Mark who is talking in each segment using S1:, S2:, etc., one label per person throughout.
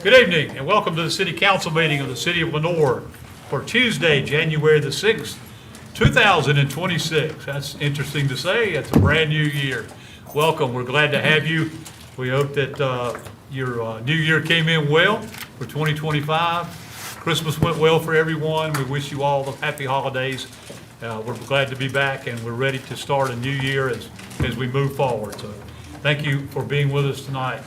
S1: Good evening and welcome to the City Council meeting of the City of Lenoir for Tuesday, January the 6th, 2026. That's interesting to say. It's a brand new year. Welcome. We're glad to have you. We hope that your new year came in well for 2025. Christmas went well for everyone. We wish you all the happy holidays. We're glad to be back and we're ready to start a new year as we move forward. So thank you for being with us tonight.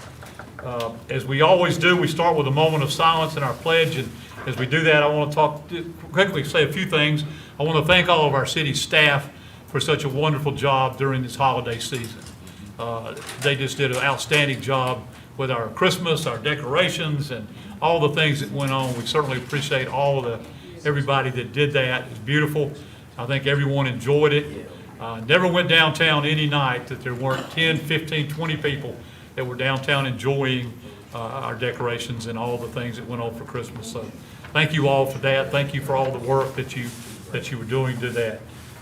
S1: As we always do, we start with a moment of silence in our pledge, and as we do that, I want to quickly say a few things. I want to thank all of our city staff for such a wonderful job during this holiday season. They just did an outstanding job with our Christmas, our decorations, and all the things that went on. We certainly appreciate everybody that did that. It's beautiful. I think everyone enjoyed it. Never went downtown any night that there weren't 10, 15, 20 people that were downtown enjoying our decorations and all the things that went on for Christmas. So thank you all for that. Thank you for all the work that you were doing to that.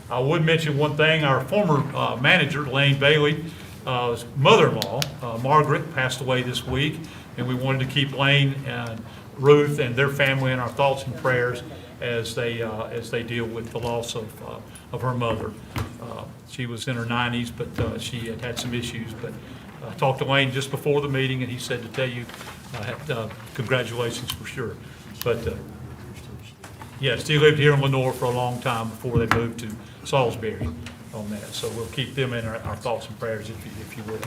S1: I would mention one thing. Our former manager, Lane Bailey's mother-in-law, Margaret, passed away this week, and we wanted to keep Lane and Ruth and their family in our thoughts and prayers as they deal with the loss of her mother. She was in her 90s, but she had some issues. But I talked to Wayne just before the meeting, and he said to tell you congratulations for sure. But yes, he lived here in Lenoir for a long time before they moved to Salisbury on that. So we'll keep them in our thoughts and prayers if you will.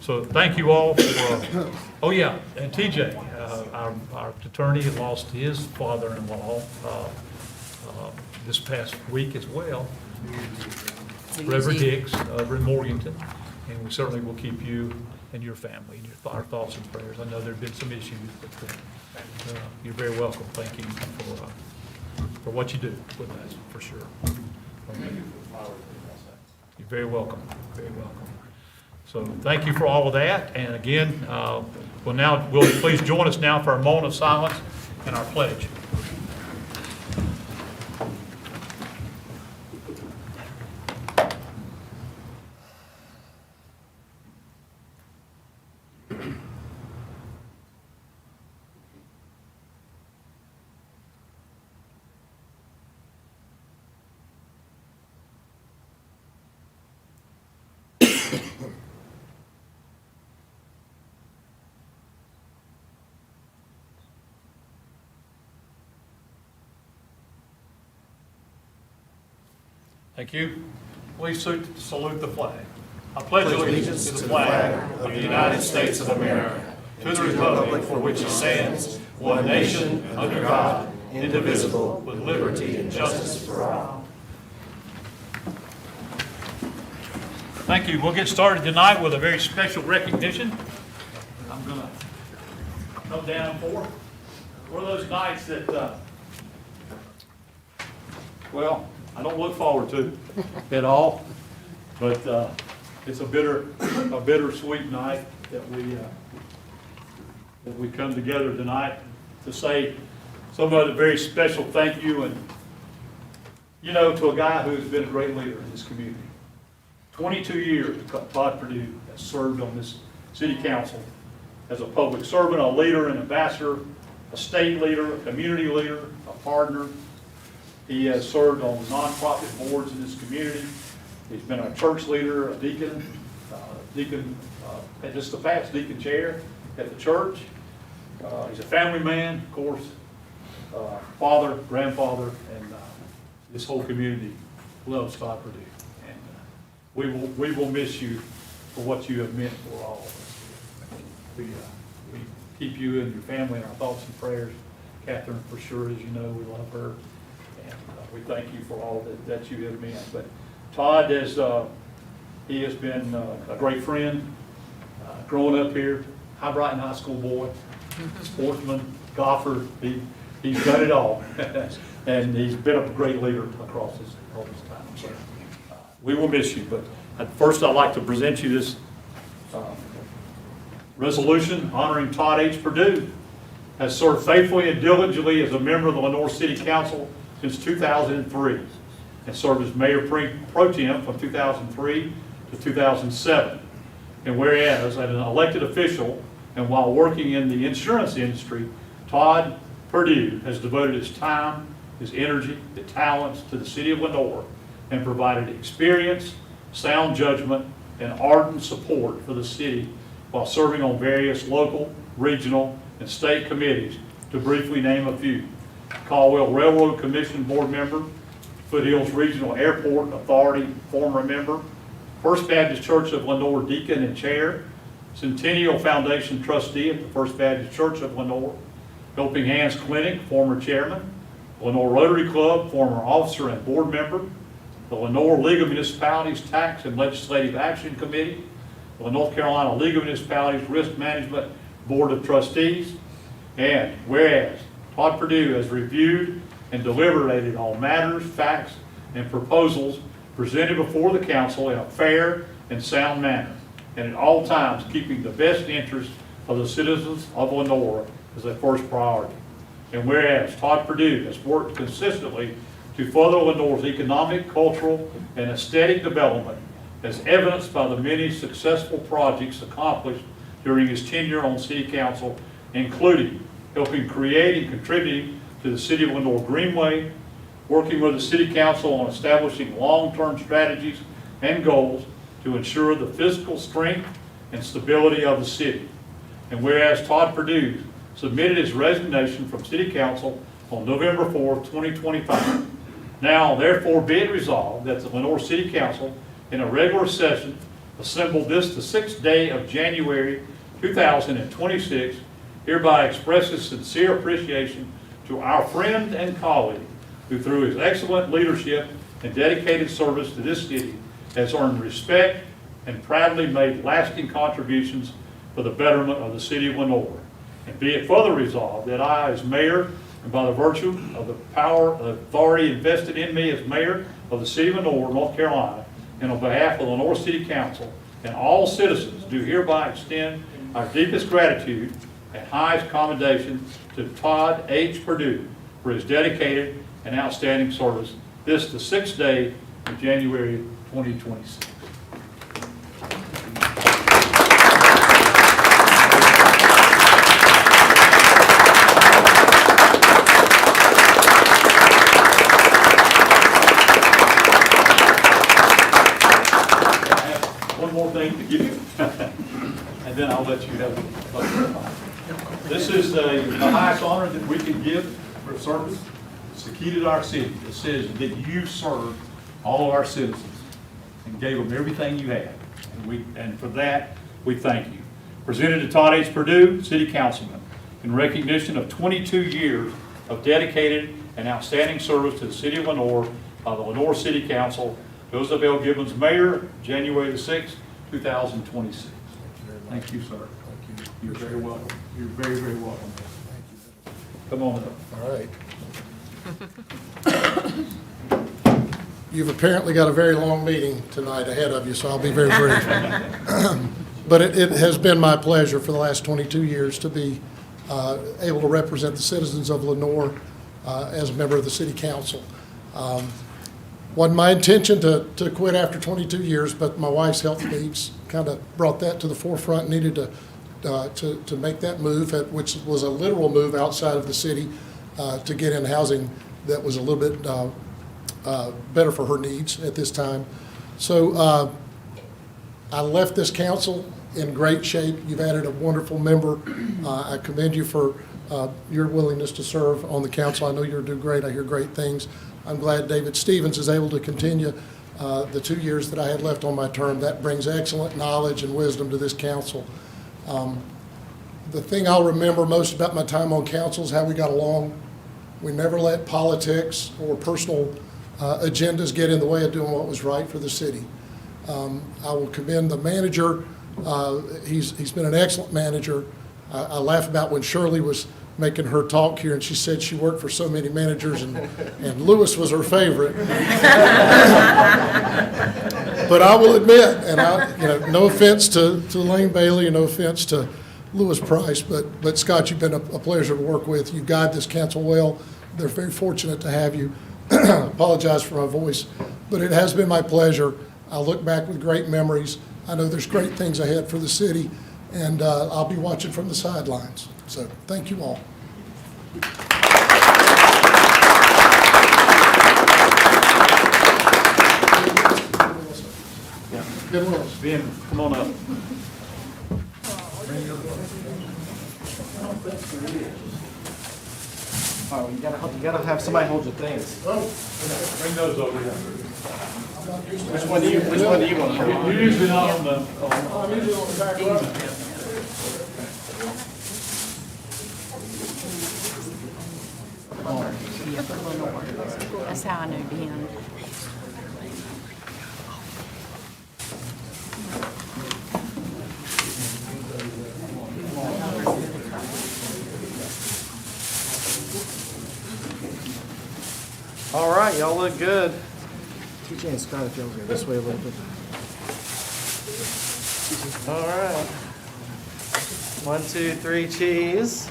S1: So thank you all for, oh yeah, and TJ, our attorney, lost his father-in-law this past week as well, Reverend Hicks over in Morganton. And we certainly will keep you and your family in our thoughts and prayers. I know there have been some issues, but you're very welcome. Thank you for what you do with us, for sure. You're very welcome. Very welcome. So thank you for all of that. And again, will you please join us now for our moment of silence and our pledge. Thank you. Please salute the flag. I pledge allegiance to the flag of the United States of America, to the republic for which it stands, one nation, under God, indivisible, with liberty and justice for all. Thank you. We'll get started tonight with a very special recognition. I'm going to come down for one of those nights that, well, I don't look forward to at all, but it's a bittersweet night that we come together tonight to say somebody a very special thank you, and to a guy who's been a great leader in this community. 22 years, Todd Perdue has served on this city council as a public servant, a leader, an ambassador, a state leader, a community leader, a partner. He has served on nonprofit boards in this community. He's been a church leader, a deacon, just the past deacon chair at the church. He's a family man, of course, father, grandfather, and this whole community loves Todd Perdue. And we will miss you for what you have meant for all of us. We keep you and your family in our thoughts and prayers. Catherine, for sure, as you know, we love her. We thank you for all that you have meant. But Todd he has been a great friend, growing up here, High Brighton High School boy, sportsman, golfer. He's done it all. And he's been a great leader across all this time. So we will miss you. But first I'd like to present you this resolution honoring Todd H. Perdue. Has served faithfully and diligently as a member of the Lenoir City Council since 2003 and served as Mayor Pro Tem from 2003 to 2007. And whereas, as an elected official, and while working in the insurance industry, Todd Purdue has devoted his time, his energy, his talents to the city of Lenoir and provided experience, sound judgment, and ardent support for the city while serving on various local, regional, and state committees, to briefly name a few. Caldwell Railroad Commission board member, Foothills Regional Airport Authority former member, First Baptist Church of Lenoir deacon and chair, Centennial Foundation trustee at the First Baptist Church of Lenoir, Helping Hands Clinic former chairman, Lenoir Rotary Club former officer and board member, the Lenoir League of Municipalities Tax and Legislative Action Committee, the North Carolina League of Municipalities Risk Management Board of Trustees, and whereas Todd Purdue has reviewed and deliberated on matters, facts, and proposals presented before the council in a fair and sound manner, and at all times keeping the best interests of the citizens of Lenoir as a first priority. And whereas Todd Purdue has worked consistently to further Lenoir's economic, cultural, and aesthetic development, as evidenced by the many successful projects accomplished during his tenure on City Council, including helping create and contributing to the City of Lenoir Greenway, working with the City Council on establishing long-term strategies and goals to ensure the fiscal strength and stability of the city. And whereas Todd Purdue submitted his resignation from City Council on November 4th, 2025, now therefore be it resolved that the Lenoir City Council in a regular session assembled this the 6th day of January 2026 hereby expresses sincere appreciation to our friend and colleague who through his excellent leadership and dedicated service to this city has earned respect and proudly made lasting contributions for the betterment of the city of Lenoir. And be it further resolved that I, as mayor, and by the virtue of the power and authority invested in me as mayor of the city of Lenoir, North Carolina, and on behalf of the Lenoir City Council and all citizens, do hereby extend our deepest gratitude and highest commendation to Todd H. Purdue for his dedicated and outstanding service this the 6th day of January 2026. One more thing to give you, and then I'll let you have it. This is the highest honor that we can give for service. It's the key to our city, the citizens, that you served all of our citizens and gave them everything you had. And for that, we thank you. Presented to Todd H. Purdue, City Councilman, in recognition of 22 years of dedicated and outstanding service to the City of Lenoir by the Lenoir City Council. Joseph L. Gibbons, Mayor, January the 6th, 2026. Thank you, sir.
S2: Thank you.
S1: You're very welcome. You're very, very welcome.
S2: Thank you.
S1: Come on up.
S2: All right. You've apparently got a very long meeting tonight ahead of you, so I'll be very brief. But it has been my pleasure for the last 22 years to be able to represent the citizens of Lenoir as a member of the City Council. Wasn't my intention to quit after 22 years, but my wife's health needs kind of brought that to the forefront, needed to make that move, which was a literal move outside of the city to get in housing that was a little bit better for her needs at this time. So I left this council in great shape. You've added a wonderful member. I commend you for your willingness to serve on the council. I know you'll do great. I hear great things. I'm glad David Stevens is able to continue the 2 years that I had left on my term. That brings excellent knowledge and wisdom to this council. The thing I'll remember most about my time on council is how we got along. We never let politics or personal agendas get in the way of doing what was right for the city. I will commend the manager. He's been an excellent manager. I laugh about when Shirley was making her talk here, and she said she worked for so many managers, and Lewis was her favorite. But I will admit, and no offense to Lane Bailey, and no offense to Lewis Price, but Scott, you've been a pleasure to work with. You guide this council well. They're very fortunate to have you. Apologize for my voice, but it has been my pleasure. I look back with great memories. I know there's great things ahead for the city. and I'll be watching from the sidelines. So thank you all. Good Willis.
S3: Ben, come on up. Oh, you gotta have somebody hold your things.
S1: Bring those over here.
S3: Which one do you want to hold?
S1: You're usually not on the,
S2: I'm usually on the back row.
S4: That's how I knew Ben.
S3: All right, y'all look good. TJ and Scott, if y'all go this way a little bit. All right. 1, 2, 3, cheese.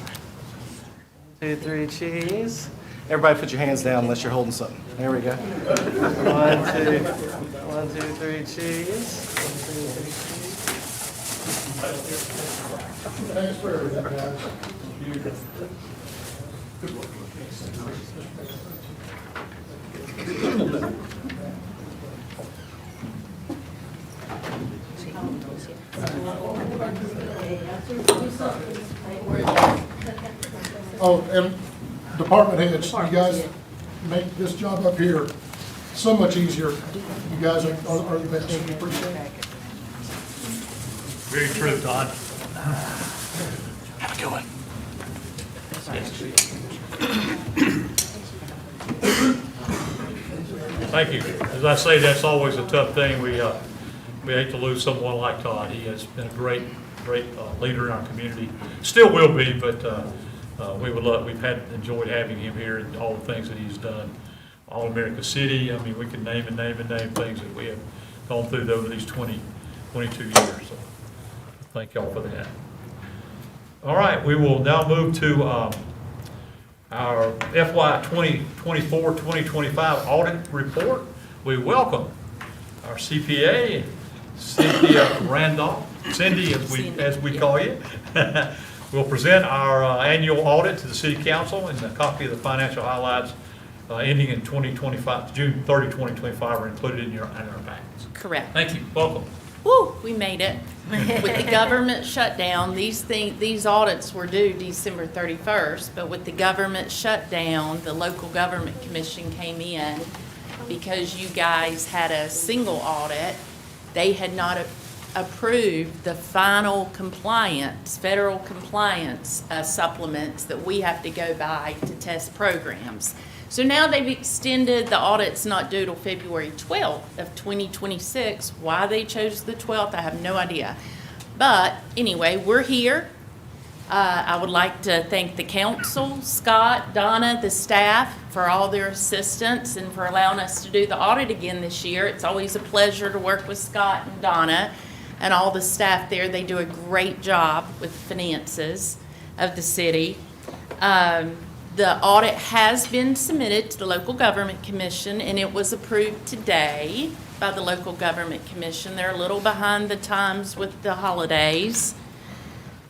S3: 1, 2, 3, cheese. Everybody put your hands down unless you're holding something. There we go. 1, 2, 3, cheese. 1, 2, 3, cheese.
S2: Thanks for everything, guys. Oh, and department heads, you guys make this job up here so much easier. You guys are the best. Appreciate it.
S1: very true, Todd. Have a good one. Thank you. As I say, that's always a tough thing. We hate to lose someone like Todd. He has been a great leader in our community. Still will be, but we've enjoyed having him here and all the things that he's done. All America City, I mean, we can name things that we have gone through over these 22 years. So thank y'all for that. All right, we will now move to our FY 2024-2025 audit report. We welcome our CPA, Cynthia Randolph, Cindy as we call you. We'll present our annual audit to the City Council, and a copy of the financial highlights ending in 2025, June 30, 2025 are included in our packets.
S4: Correct.
S1: Thank you. Welcome.
S4: Woo, we made it. With the government shutdown, these audits were due December 31st, but with the government shutdown, the local government commission came in because you guys had a single audit. They had not approved the final compliance, federal compliance supplements that we have to go by to test programs. So now they've extended the audit's not due till February 12th of 2026. Why they chose the 12th, I have no idea. But anyway, we're here. I would like to thank the council, Scott, Donna, the staff for all their assistance and for allowing us to do the audit again this year. It's always a pleasure to work with Scott and Donna and all the staff there. They do a great job with finances of the city. The audit has been submitted to the Local Government Commission, and it was approved today by the Local Government Commission. They're a little behind the times with the holidays.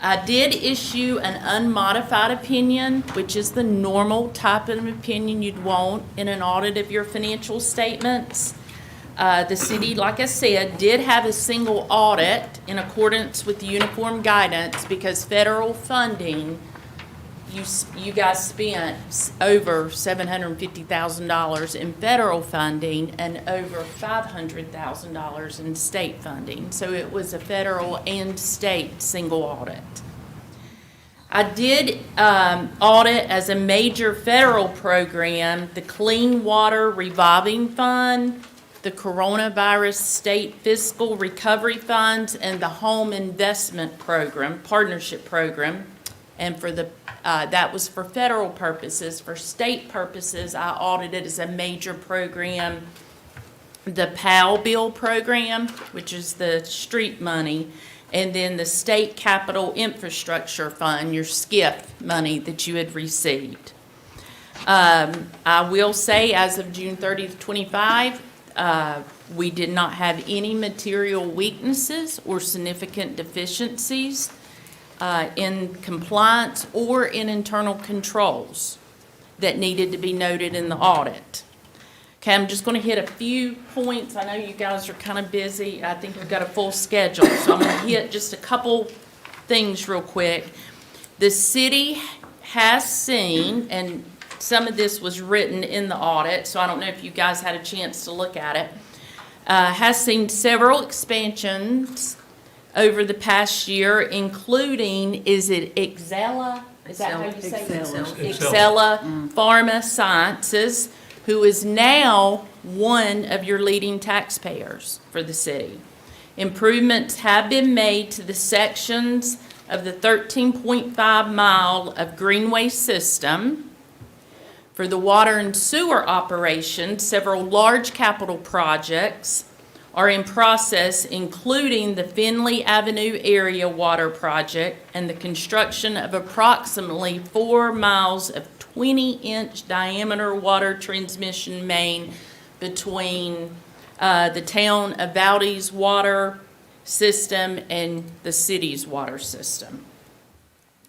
S4: I did issue an unmodified opinion, which is the normal type of opinion you'd want in an audit of your financial statements. The city, like I said, did have a single audit in accordance with the uniform guidance because federal funding, you guys spent over $750,000 in federal funding and over $500,000 in state funding. So it was a federal and state single audit. I did audit as a major federal program the Clean Water Revolving Fund, the Coronavirus State Fiscal Recovery Funds, and the Home Investment Program, Partnership Program. And for that was for federal purposes. For state purposes, I audited as a major program the PAL bill program, which is the street money, and then the State Capital Infrastructure Fund, your SCIF money that you had received. I will say, as of June 30th, 25, we did not have any material weaknesses or significant deficiencies in compliance or in internal controls that needed to be noted in the audit. Okay, I'm just going to hit a few points. I know you guys are kind of busy. I think we've got a full schedule, so I'm going to hit just a couple things real quick. The city has seen, and some of this was written in the audit, so I don't know if you guys had a chance to look at it, has seen several expansions over the past year, including, is it Excella? Is that how you say it? Excella Pharma Sciences, who is now one of your leading taxpayers for the city. Improvements have been made to the sections of the 13.5 mile of Greenway system. For the water and sewer operations, several large capital projects are in process, including the Finley Avenue Area Water Project and the construction of approximately 4 miles of 20-inch diameter water transmission main between the town of Valdez water system and the city's water system.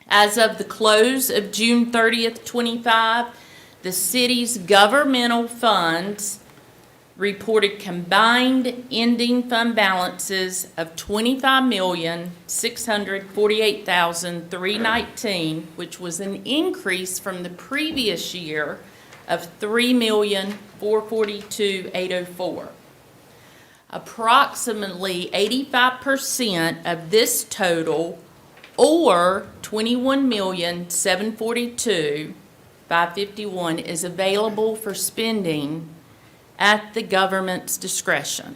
S4: As of the close of June 30th, 25, the city's governmental funds reported combined ending fund balances of $25,648,319, which was an increase from the previous year of $3,442,804. Approximately 85% of this total, or $21,742,551, is available for spending at the government's discretion.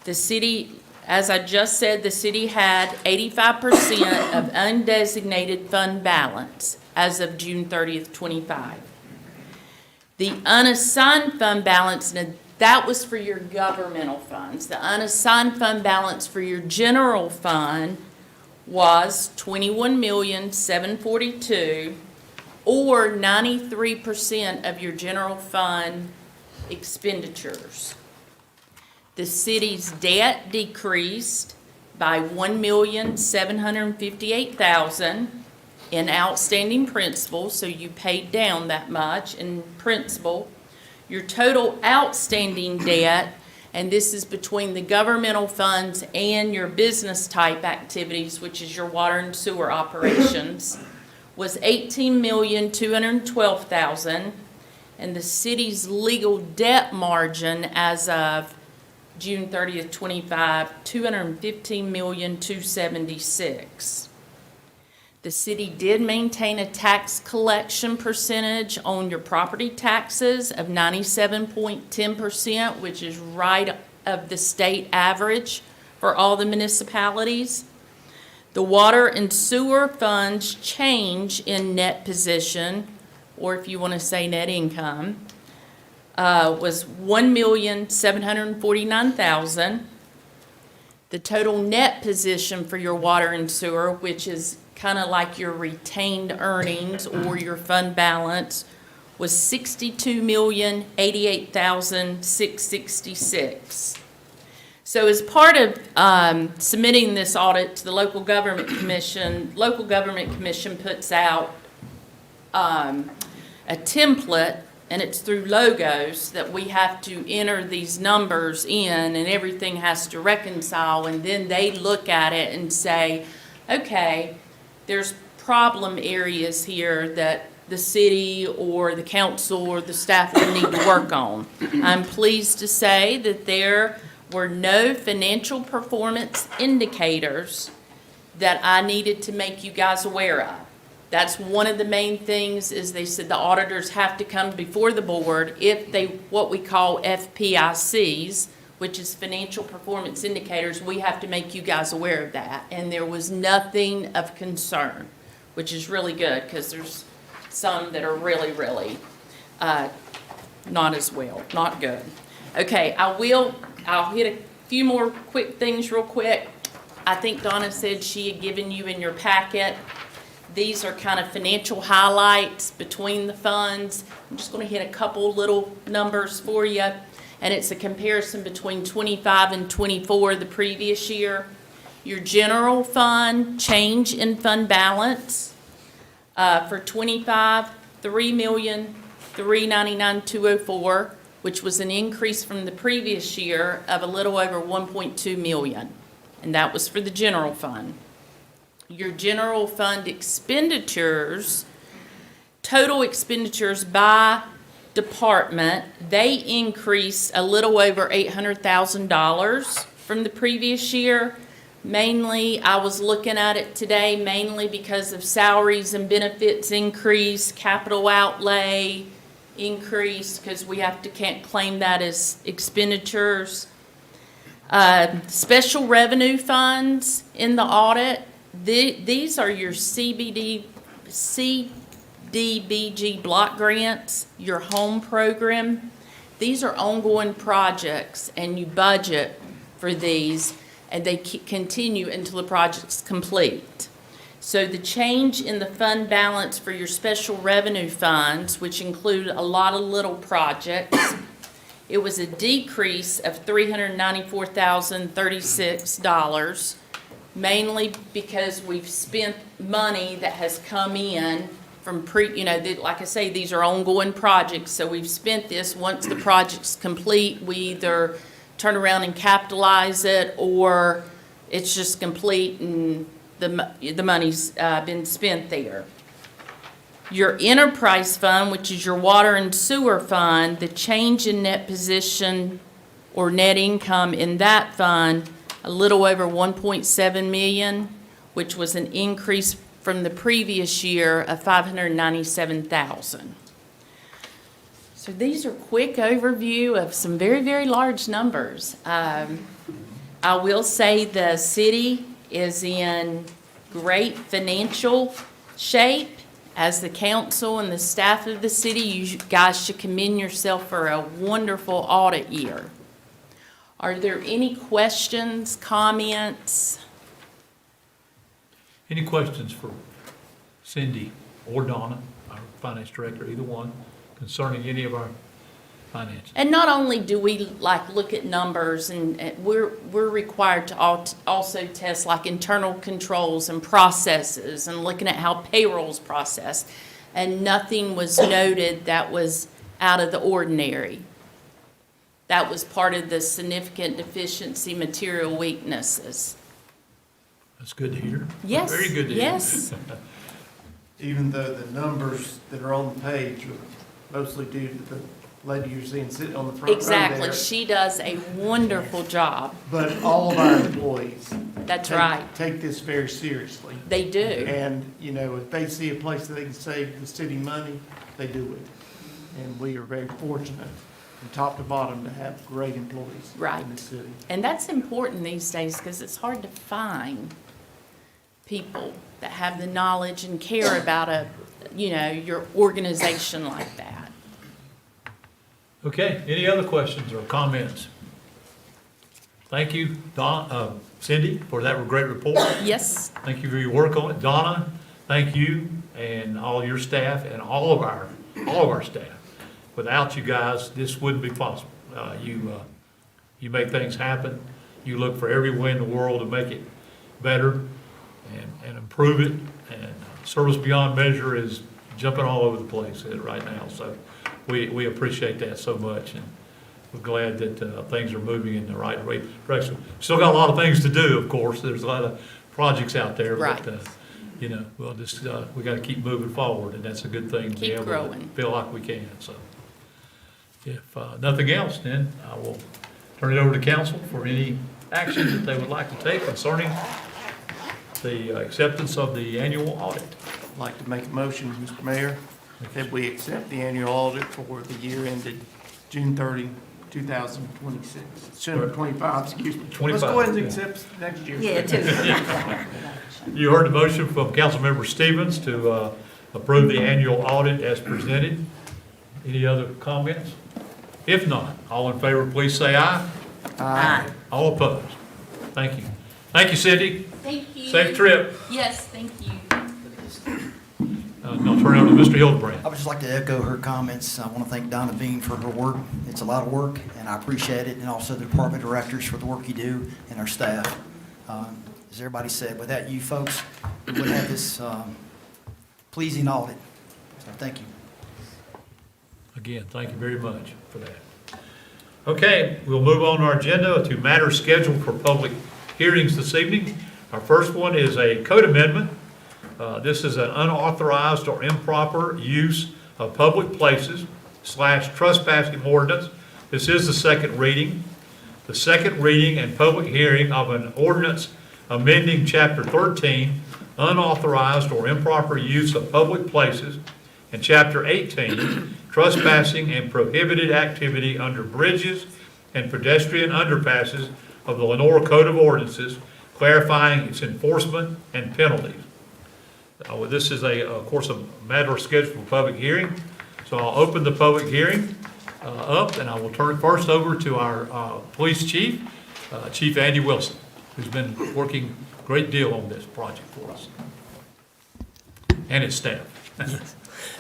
S4: The city, as I just said, the city had 85% of undesignated fund balance as of June 30th, 25. The unassigned fund balance, now that was for your governmental funds. The unassigned fund balance for your general fund was $21,742,000, or 93% of your general fund expenditures. The city's debt decreased by $1,758,000 in outstanding principal, so you paid down that much in principal. Your total outstanding debt, and this is between the governmental funds and your business type activities, which is your water and sewer operations, was $18,212,000. And the city's legal debt margin as of June 30th, 25, $215,276,000. The city did maintain a tax collection percentage on your property taxes of 97.10%, which is right of the state average for all the municipalities. The water and sewer funds change in net position, or if you want to say net income, was $1,749,000. The total net position for your water and sewer, which is kind of like your retained earnings or your fund balance, was $62,088,666. So as part of submitting this audit to the Local Government Commission puts out a template, and it's through logos that we have to enter these numbers in, and everything has to reconcile, and then they look at it and say, okay, there's problem areas here that the city or the council or the staff will need to work on. I'm pleased to say that there were no financial performance indicators that I needed to make you guys aware of. That's one of the main things, is they said the auditors have to come before the board if they, what we call FPICs, which is financial performance indicators, we have to make you guys aware of that. And there was nothing of concern, which is really good, because there's some that are really, really not as well, not good. Okay, I'll hit a few more quick things real quick. I think Donna said she had given you in your packet. These are kind of financial highlights between the funds. I'm just going to hit a couple little numbers for you. And it's a comparison between 25 and 24, the previous year. Your general fund, change in fund balance, for 25, 3,399,204, which was an increase from the previous year of a little over 1.2 million. And that was for the general fund. Your general fund expenditures, total expenditures by department, they increased a little over $800,000 from the previous year. Mainly, I was looking at it today, mainly because of salaries and benefits increase, capital outlay increase, because we can't claim that as expenditures. Special revenue funds in the audit, these are your CDBG block grants, your home program. These are ongoing projects, and you budget for these, and they continue until the project's complete. So the change in the fund balance for your special revenue funds, which include a lot of little projects, it was a decrease of $394,036, mainly because we've spent money that has come in from like I say, these are ongoing projects, so we've spent this. Once the project's complete, we either turn around and capitalize it, or it's just complete and the money's been spent there. Your enterprise fund, which is your water and sewer fund, the change in net position or net income in that fund, a little over 1.7 million, which was an increase from the previous year of 597,000. So these are quick overview of some very, very large numbers. I will say the city is in great financial shape. As the council and the staff of the city, you guys should commend yourself for a wonderful audit year. Are there any questions, comments?
S1: Any questions for Cindy or Donna, our finance director, either one, concerning any of our finances?
S4: And not only do we look at numbers, and we're required to also test internal controls and processes, and looking at how payroll's processed, and nothing was noted that was out of the ordinary. That was part of the significant deficiency material weaknesses.
S1: That's good to hear.
S4: Yes,
S1: Very good to hear.
S4: yes.
S5: Even though the numbers that are on the page are mostly due to the lady you're seeing sitting on the front row
S4: Exactly.
S5: there.
S4: She does a wonderful job.
S5: But all of our employees.
S4: That's right.
S5: Take this very seriously.
S4: They do.
S5: And, if they see a place that they can save the city money, they do it. And we are very fortunate, from top to bottom, to have great employees
S4: Right.
S5: in the city.
S4: And that's important these days, because it's hard to find people that have the knowledge and care about your organization like that.
S1: Okay, any other questions or comments? Thank you, Cindy, for that great report.
S4: Yes,
S1: Thank you for your work on it. Donna, thank you and all your staff and all of our staff. Without you guys, this wouldn't be possible. You make things happen. You look for every way in the world to make it better and improve it. And Service Beyond Measure is jumping all over the place right now. So we appreciate that so much, and we're glad that things are moving in the right direction. Still got a lot of things to do, of course. There's a lot of projects out there,
S4: Right.
S1: but we'll just we got to keep moving forward, and that's a good thing. To be
S4: Keep
S1: able
S4: growing.
S1: to feel like we can. So if nothing else, then I will turn it over to council for any action that they would like to take concerning the acceptance of the annual audit.
S5: I'd like to make a motion, Mr. Mayor, that we accept the annual audit for the year ended June 30, 2026. June 25, excuse me.
S1: 25,
S5: Let's go ahead and
S1: yeah.
S5: accept next year.
S1: You heard the motion from Councilmember Stevens to approve the annual audit as presented. Any other comments? If not, all in favor, please say aye.
S4: Aye.
S1: All opposed? Thank you. Thank you, Cindy.
S4: Thank you.
S1: Safe trip.
S4: Yes, thank you.
S1: I'll turn it over to Mr. Hildebrand.
S6: I would just like to echo her comments. I want to thank Donna Bean for her work. It's a lot of work, and I appreciate it, and also the department directors for the work you do, and our staff. as everybody said, without you folks, we wouldn't have this pleasing audit. So thank you.
S1: Again, thank you very much for that. Okay, we'll move on to our agenda to matters scheduled for public hearings this evening. Our first one is a code amendment. This is an unauthorized or improper use of public places / trespassing ordinance. This is the second reading. The second reading and public hearing of an ordinance amending Chapter 13, unauthorized or improper use of public places, and Chapter 18, trespassing and prohibited activity under bridges and pedestrian underpasses of the Lenore Code of Ordinances, clarifying its enforcement and penalties. This is of course, a matter scheduled for public hearing. So I'll open the public hearing up, and I will turn it first over to our police chief, Chief Andy Wilson, who's been working a great deal on this project for us, and his staff.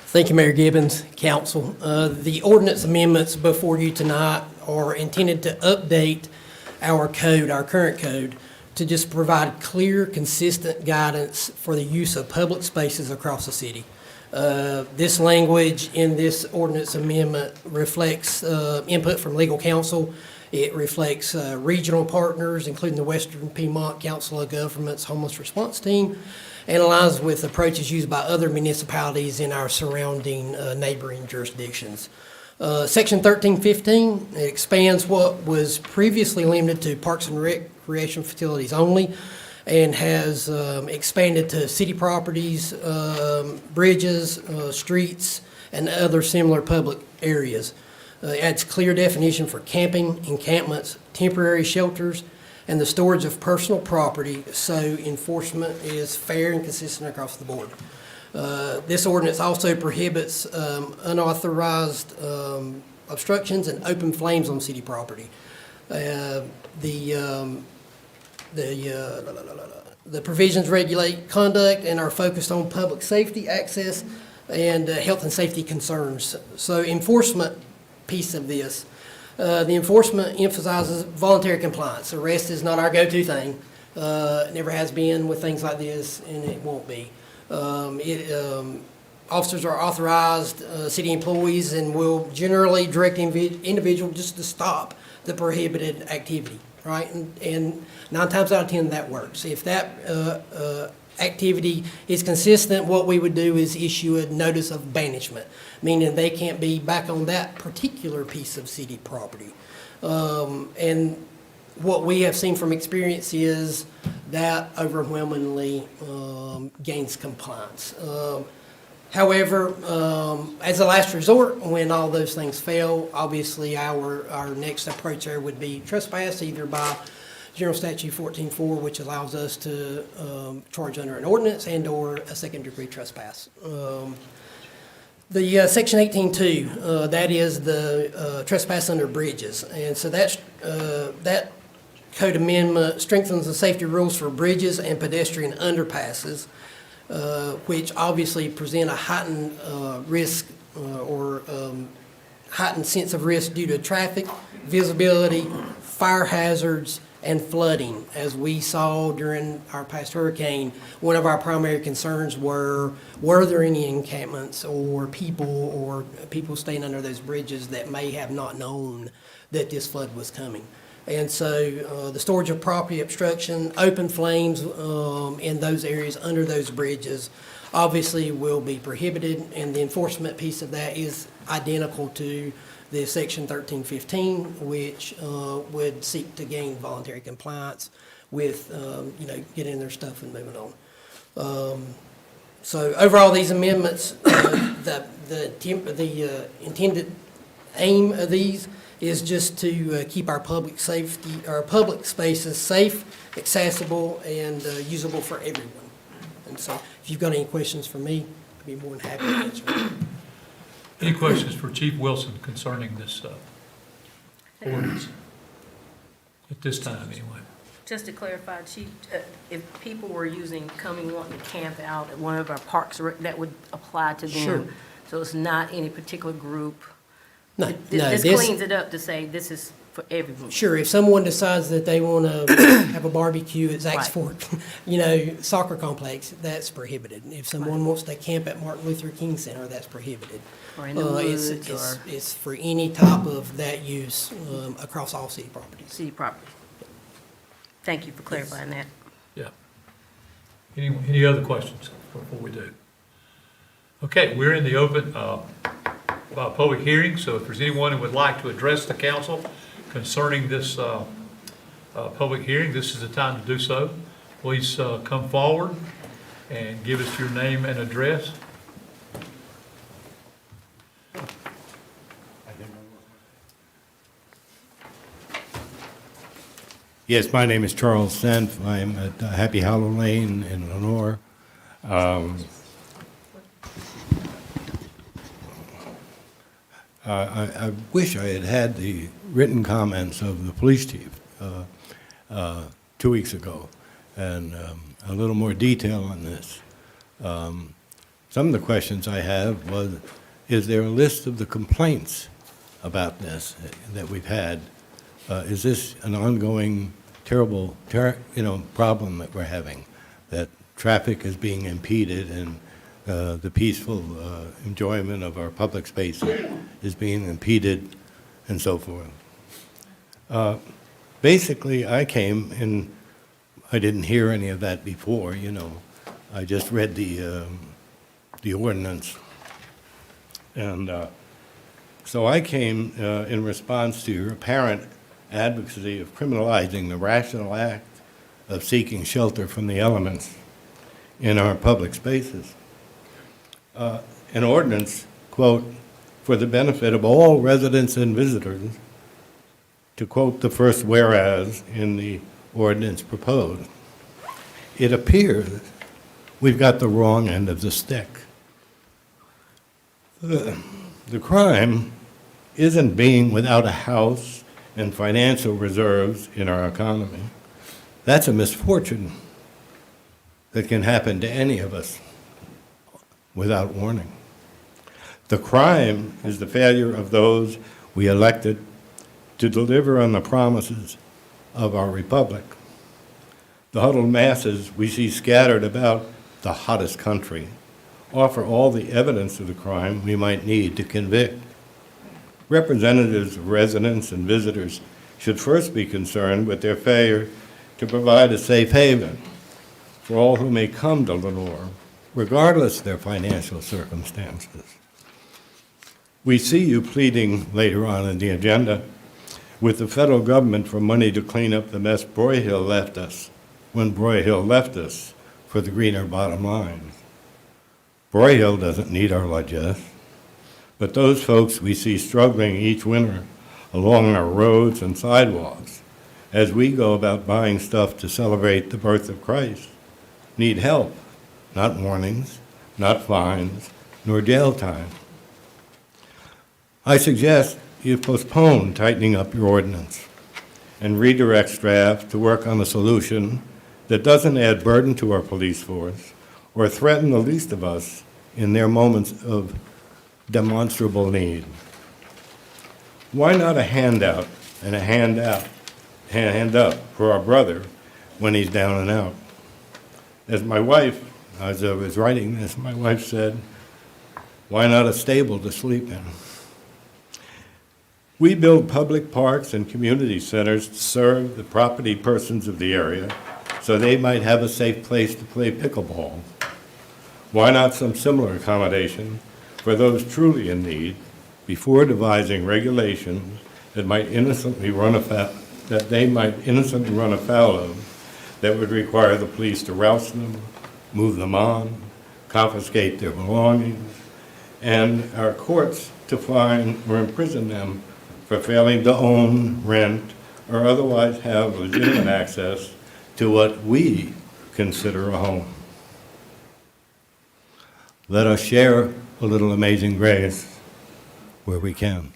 S7: Thank you, Mayor Gibbons, council. The ordinance amendments before you tonight are intended to update our code, our current code, to just provide clear, consistent guidance for the use of public spaces across the city. This language in this ordinance amendment reflects input from legal counsel. It reflects regional partners, including the Western Piedmont Council of Governments Homeless Response Team, and aligns with approaches used by other municipalities in our surrounding neighboring jurisdictions. Section 1315 expands what was previously limited to parks and recreation facilities only, and has expanded to city properties, bridges, streets, and other similar public areas. It adds clear definition for camping, encampments, temporary shelters, and the storage of personal property, so enforcement is fair and consistent across the board. This ordinance also prohibits unauthorized obstructions and open flames on city property. The provisions regulate conduct and are focused on public safety, access, and health and safety concerns. So enforcement piece of this, the enforcement emphasizes voluntary compliance. Arrest is not our go-to thing. It never has been with things like this, and it won't be. Officers are authorized city employees and will generally direct individual just to stop the prohibited activity, right? And 9 times out of 10, that works. If that activity is consistent, what we would do is issue a notice of banishment, meaning they can't be back on that particular piece of city property. And what we have seen from experience is that overwhelmingly gains compliance. However, as a last resort, when all those things fail, obviously our next approach there would be trespass, either by General Statute 14.4, which allows us to charge under an ordinance, and/or a second-degree trespass. The Section 18.2, that is the trespass under bridges, and so that code amendment strengthens the safety rules for bridges and pedestrian underpasses, which obviously present a heightened risk or heightened sense of risk due to traffic, visibility, fire hazards, and flooding. As we saw during our past hurricane, one of our primary concerns were there any encampments or people staying under those bridges that may have not known that this flood was coming. And so the storage of property, obstruction, open flames in those areas under those bridges obviously will be prohibited, and the enforcement piece of that is identical to the Section 1315, which would seek to gain voluntary compliance with, getting their stuff and moving on. So overall, these amendments, the intended aim of these is just to keep our public spaces safe, accessible, and usable for everyone. And so if you've got any questions for me, I'd be more than happy to answer them.
S1: Any questions for Chief Wilson concerning this ordinance? At this time, anyway.
S8: Just to clarify, Chief, if people were wanting to camp out at one of our parks, that would apply to them?
S7: Sure.
S8: So it's not any particular group?
S7: No,
S8: This cleans it up to say this is for everyone?
S7: Sure, if someone decides that they want to have a barbecue at Zack's Fork, soccer complex, that's prohibited. If someone wants to camp at Martin Luther King Center, that's prohibited.
S8: Or in the
S7: It's-
S8: woods,
S7: it's-
S8: or
S7: It's for any type of that use across all city properties.
S8: city property? Thank you for clarifying that.
S1: Yeah. Any other questions before we do? Okay, we're in the open public hearing, so if there's anyone who would like to address the council concerning this public hearing, this is the time to do so. Please come forward and give us your name and address.
S9: Yes, my name is Charles Senf. I'm at Happy Hollow Lane in Lenore. I wish I had had the written comments of the police chief 2 weeks ago, and a little more detail on this. Some of the questions I have was, is there a list of the complaints about this that we've had? Is this an ongoing terrible, problem that we're having, that traffic is being impeded and the peaceful enjoyment of our public spaces is being impeded and so forth? Basically, I came and I didn't hear any of that before, I just read the ordinance. And so I came in response to your apparent advocacy of criminalizing the rational act of seeking shelter from the elements in our public spaces. An ordinance, quote, for the benefit of all residents and visitors, to quote the first whereas in the ordinance proposed. It appears we've got the wrong end of the stick. The crime isn't being without a house and financial reserves in our economy. That's a misfortune that can happen to any of us without warning. The crime is the failure of those we elected to deliver on the promises of our republic. The huddled masses we see scattered about the hottest country offer all the evidence of the crime we might need to convict. Representatives of residents and visitors should first be concerned with their failure to provide a safe haven for all who may come to Lenore, regardless of their financial circumstances. We see you pleading later on in the agenda with the federal government for money to clean up the mess Broyhill left us when Broyhill left us for the greener bottom line. Broyhill doesn't need our largesse, but those folks we see struggling each winter along our roads and sidewalks as we go about buying stuff to celebrate the birth of Christ need help, not warnings, not fines, nor jail time. I suggest you postpone tightening up your ordinance and redirect staff to work on a solution that doesn't add burden to our police force or threaten the least of us in their moments of demonstrable need. Why not a handout and a hand up for our brother when he's down and out? As I was writing this, my wife said, why not a stable to sleep in? We build public parks and community centers to serve the property persons of the area so they might have a safe place to play pickleball. Why not some similar accommodation for those truly in need before devising regulations that they might innocently run afoul of that would require the police to rouse them, move them on, confiscate their belongings, and our courts to fine or imprison them for failing to own, rent, or otherwise have legitimate access to what we consider a home. Let us share a little amazing grace where we can.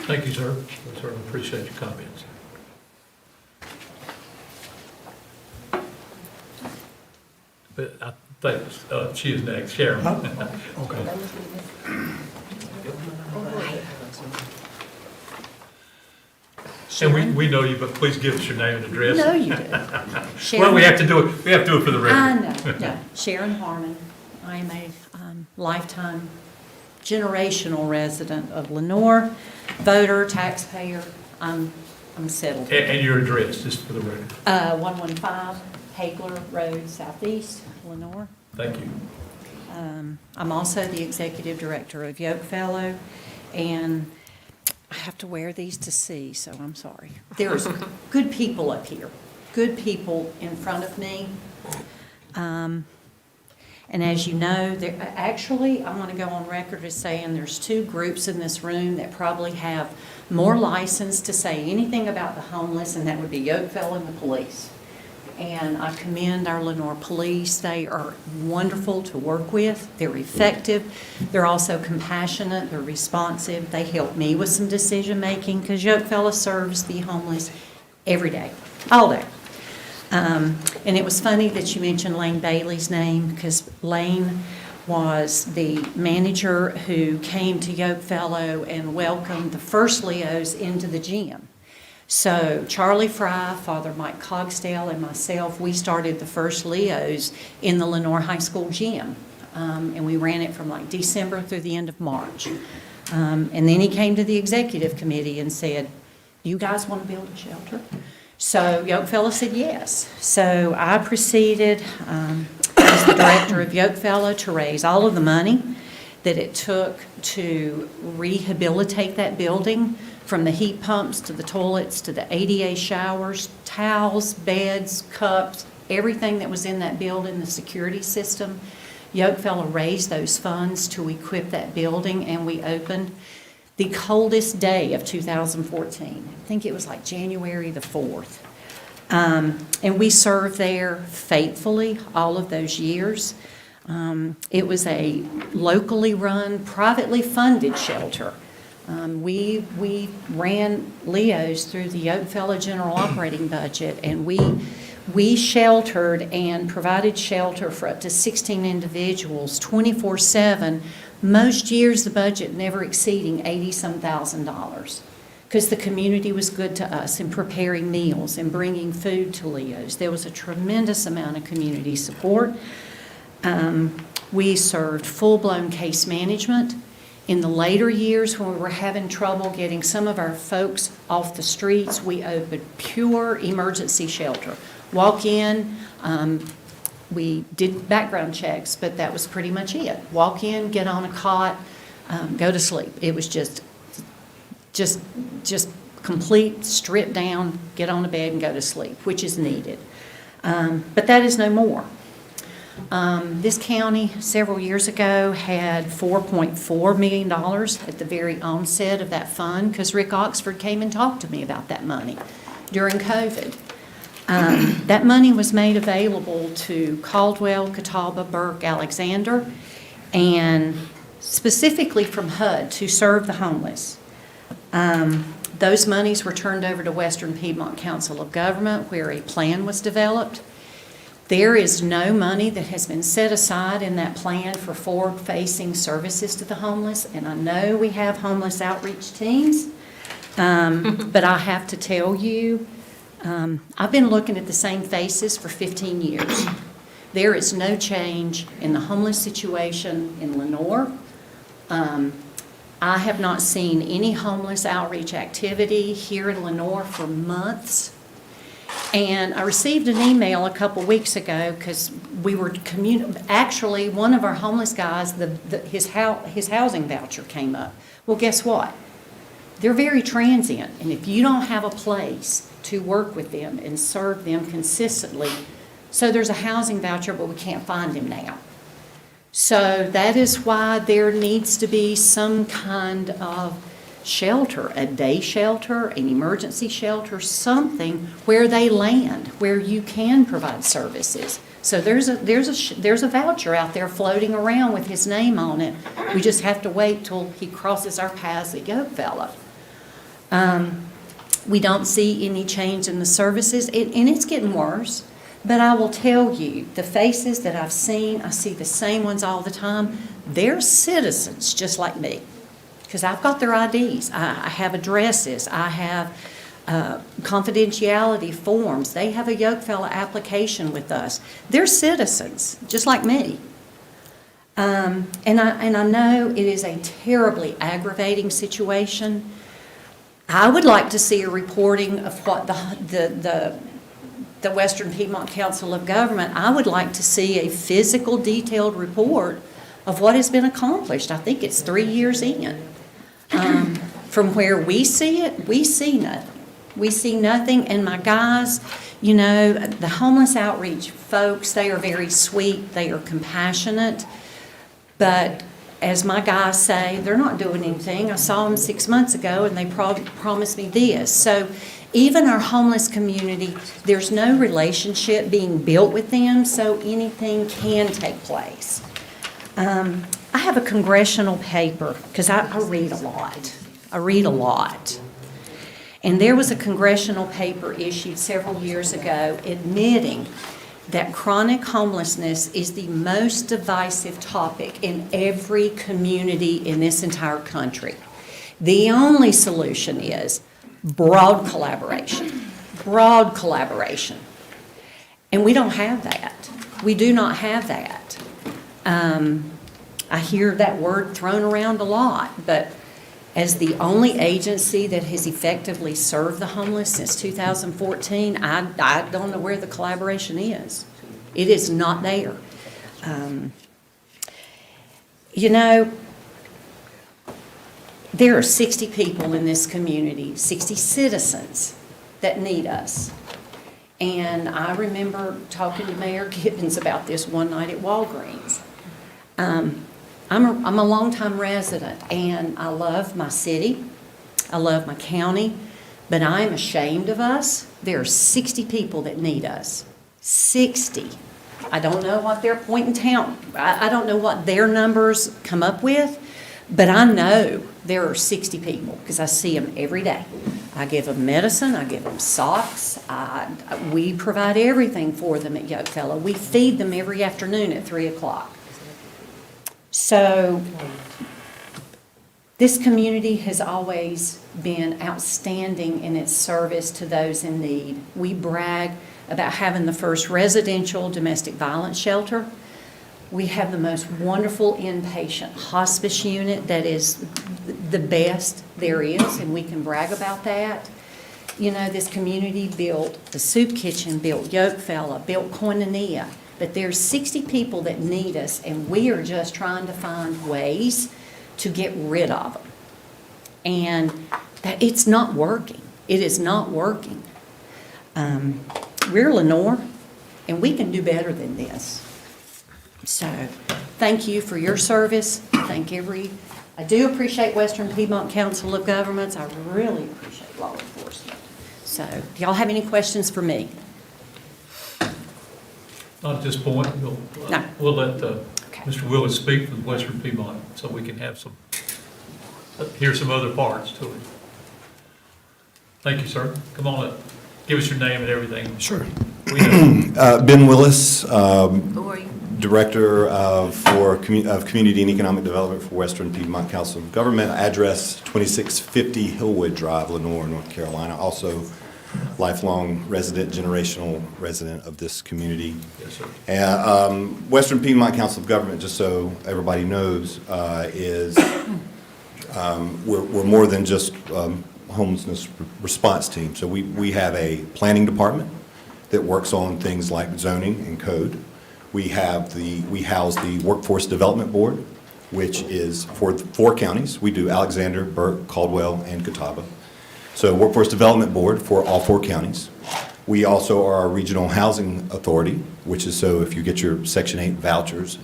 S1: Thank you, sir. We certainly appreciate your comments. But I think she is next, Sharon.
S2: Okay.
S1: And
S10: Sharon.
S1: we know you, but please give us your name and address.
S10: No, you do.
S1: Well, we have to do it, for the
S10: I
S1: record.
S10: know, no. Sharon Harmon. I am a lifetime generational resident of Lenore, voter, taxpayer. I'm settled.
S1: And your address, just for the record.
S10: 115 Hagler Road Southeast, Lenore.
S1: Thank you.
S10: I'm also the executive director of Yoke Fellow, and I have to wear these to see, so I'm sorry. There's good people up here, good people in front of me. And as you know, actually, I want to go on record as saying there's two groups in this room that probably have more license to say anything about the homeless, and that would be Yoke Fellow and the police. And I commend our Lenore police. They are wonderful to work with. They're effective. They're also compassionate. They're responsive. They help me with some decision-making because Yoke Fellow serves the homeless every day, all day. And it was funny that you mentioned Lane Bailey's name because Lane was the manager who came to Yoke Fellow and welcomed the first Leos into the gym. So Charlie Fry, Father Mike Cogsdale, and myself, we started the first Leos in the Lenore High School gym. And we ran it from like December through the end of March. And then he came to the executive committee and said, "You guys want to build a shelter?" So Yoke Fellow said yes. So I proceeded as the director of Yoke Fellow to raise all of the money that it took to rehabilitate that building, from the heat pumps to the toilets to the ADA showers, towels, beds, cups, everything that was in that building, the security system. Yoke Fellow raised those funds to equip that building, and we opened the coldest day of 2014. I think it was like January the 4th. And we served there faithfully all of those years. It was a locally run, privately funded shelter. We ran Leos through the Yoke Fellow general operating budget, and we sheltered and provided shelter for up to 16 individuals 24/7. Most years, the budget never exceeding $80-some thousand, because the community was good to us in preparing meals and bringing food to Leos. There was a tremendous amount of community support. We served full-blown case management. In the later years, when we were having trouble getting some of our folks off the streets, we opened pure emergency shelter. Walk in, we did background checks, but that was pretty much it. Walk in, get on a cot, go to sleep. It was just complete, strip down, get on a bed and go to sleep, which is needed. But that is no more. This county, several years ago, had $4.4 million at the very onset of that fund, because Rick Oxford came and talked to me about that money during COVID. That money was made available to Caldwell, Catawba, Burke, Alexander, and specifically from HUD to serve the homeless. Those monies were turned over to Western Piedmont Council of Government, where a plan was developed. There is no money that has been set aside in that plan for forward-facing services to the homeless, and I know we have homeless outreach teams, but I have to tell you, I've been looking at the same faces for 15 years. There is no change in the homeless situation in Lenore. I have not seen any homeless outreach activity here in Lenore for months. And I received an email a couple weeks ago because we were actually, one of our homeless guys, his housing voucher came up. Well, guess what? They're very transient, and if you don't have a place to work with them and serve them consistently, so there's a housing voucher, but we can't find him now. So that is why there needs to be some kind of shelter, a day shelter, an emergency shelter, something where they land, where you can provide services. So there's a voucher out there floating around with his name on it. We just have to wait till he crosses our paths at Yoke Fellow. We don't see any change in the services, and it's getting worse. But I will tell you, the faces that I've seen, I see the same ones all the time. They're citizens just like me, because I've got their IDs. I have addresses. I have confidentiality forms. They have a Yoke Fella application with us. They're citizens, just like me. And I know it is a terribly aggravating situation. I would like to see a reporting of what the Western Piedmont Council of Government, I would like to see a physical, detailed report of what has been accomplished. I think it's 3 years in. From where we see it, we see nothing. We see nothing, and my guys, you know, the homeless outreach folks, they are very sweet, they are compassionate, but as my guys say, they're not doing anything. I saw them 6 months ago, and they promised me this. So even our homeless community, there's no relationship being built with them, so anything can take place. I have a congressional paper, because I read a lot. I read a lot. And there was a congressional paper issued several years ago admitting that chronic homelessness is the most divisive topic in every community in this entire country. The only solution is broad collaboration. Broad collaboration. And we don't have that. We do not have that. I hear that word thrown around a lot, but as the only agency that has effectively served the homeless since 2014, I don't know where the collaboration is. It is not there. You know, there are 60 people in this community, 60 citizens that need us. And I remember talking to Mayor Gibbons about this one night at Walgreens. I'm a longtime resident, and I love my city, I love my county, but I'm ashamed of us. There are 60 people that need us. 60. I don't know what their point in town, I don't know what their numbers come up with, but I know there are 60 people because I see them every day. I give them medicine, I give them socks, we provide everything for them at Yoke Fella. We feed them every afternoon at 3 o'clock. So this community has always been outstanding in its service to those in need. We brag about having the first residential domestic violence shelter. We have the most wonderful inpatient hospice unit that is the best there is, and we can brag about that. You know, this community built the soup kitchen, built Yoke Fella, built Koinonia. But there's 60 people that need us, and we are just trying to find ways to get rid of them. And that it's not working. It is not working. We're Lenore, and we can do better than this. So thank you for your service. I do appreciate Western Piedmont Council of Governments. I really appreciate law enforcement. So do y'all have any questions for me?
S1: Not at this point.
S10: No.
S1: We'll let Mr. Willis speak for Western Piedmont so we can have hear some other parts to it. Thank you, sir. Come on up. Give us your name and everything.
S2: Sure.
S1: We know.
S11: Ben Willis,
S8: Who are you?
S11: Director of Community and Economic Development for Western Piedmont Council of Government, address 2650 Hillwood Drive, Lenore, North Carolina. Also lifelong resident, generational resident of this community.
S1: Yes, sir.
S11: And Western Piedmont Council of Government, just so everybody knows, is we're more than just homelessness response team. So we have a planning department that works on things like zoning and code. We house the Workforce Development Board, which is for 4 counties. We do Alexander, Burke, Caldwell, and Catawba. So Workforce Development Board for all 4 counties. We also are a regional housing authority, which is so if you get your Section 8 vouchers,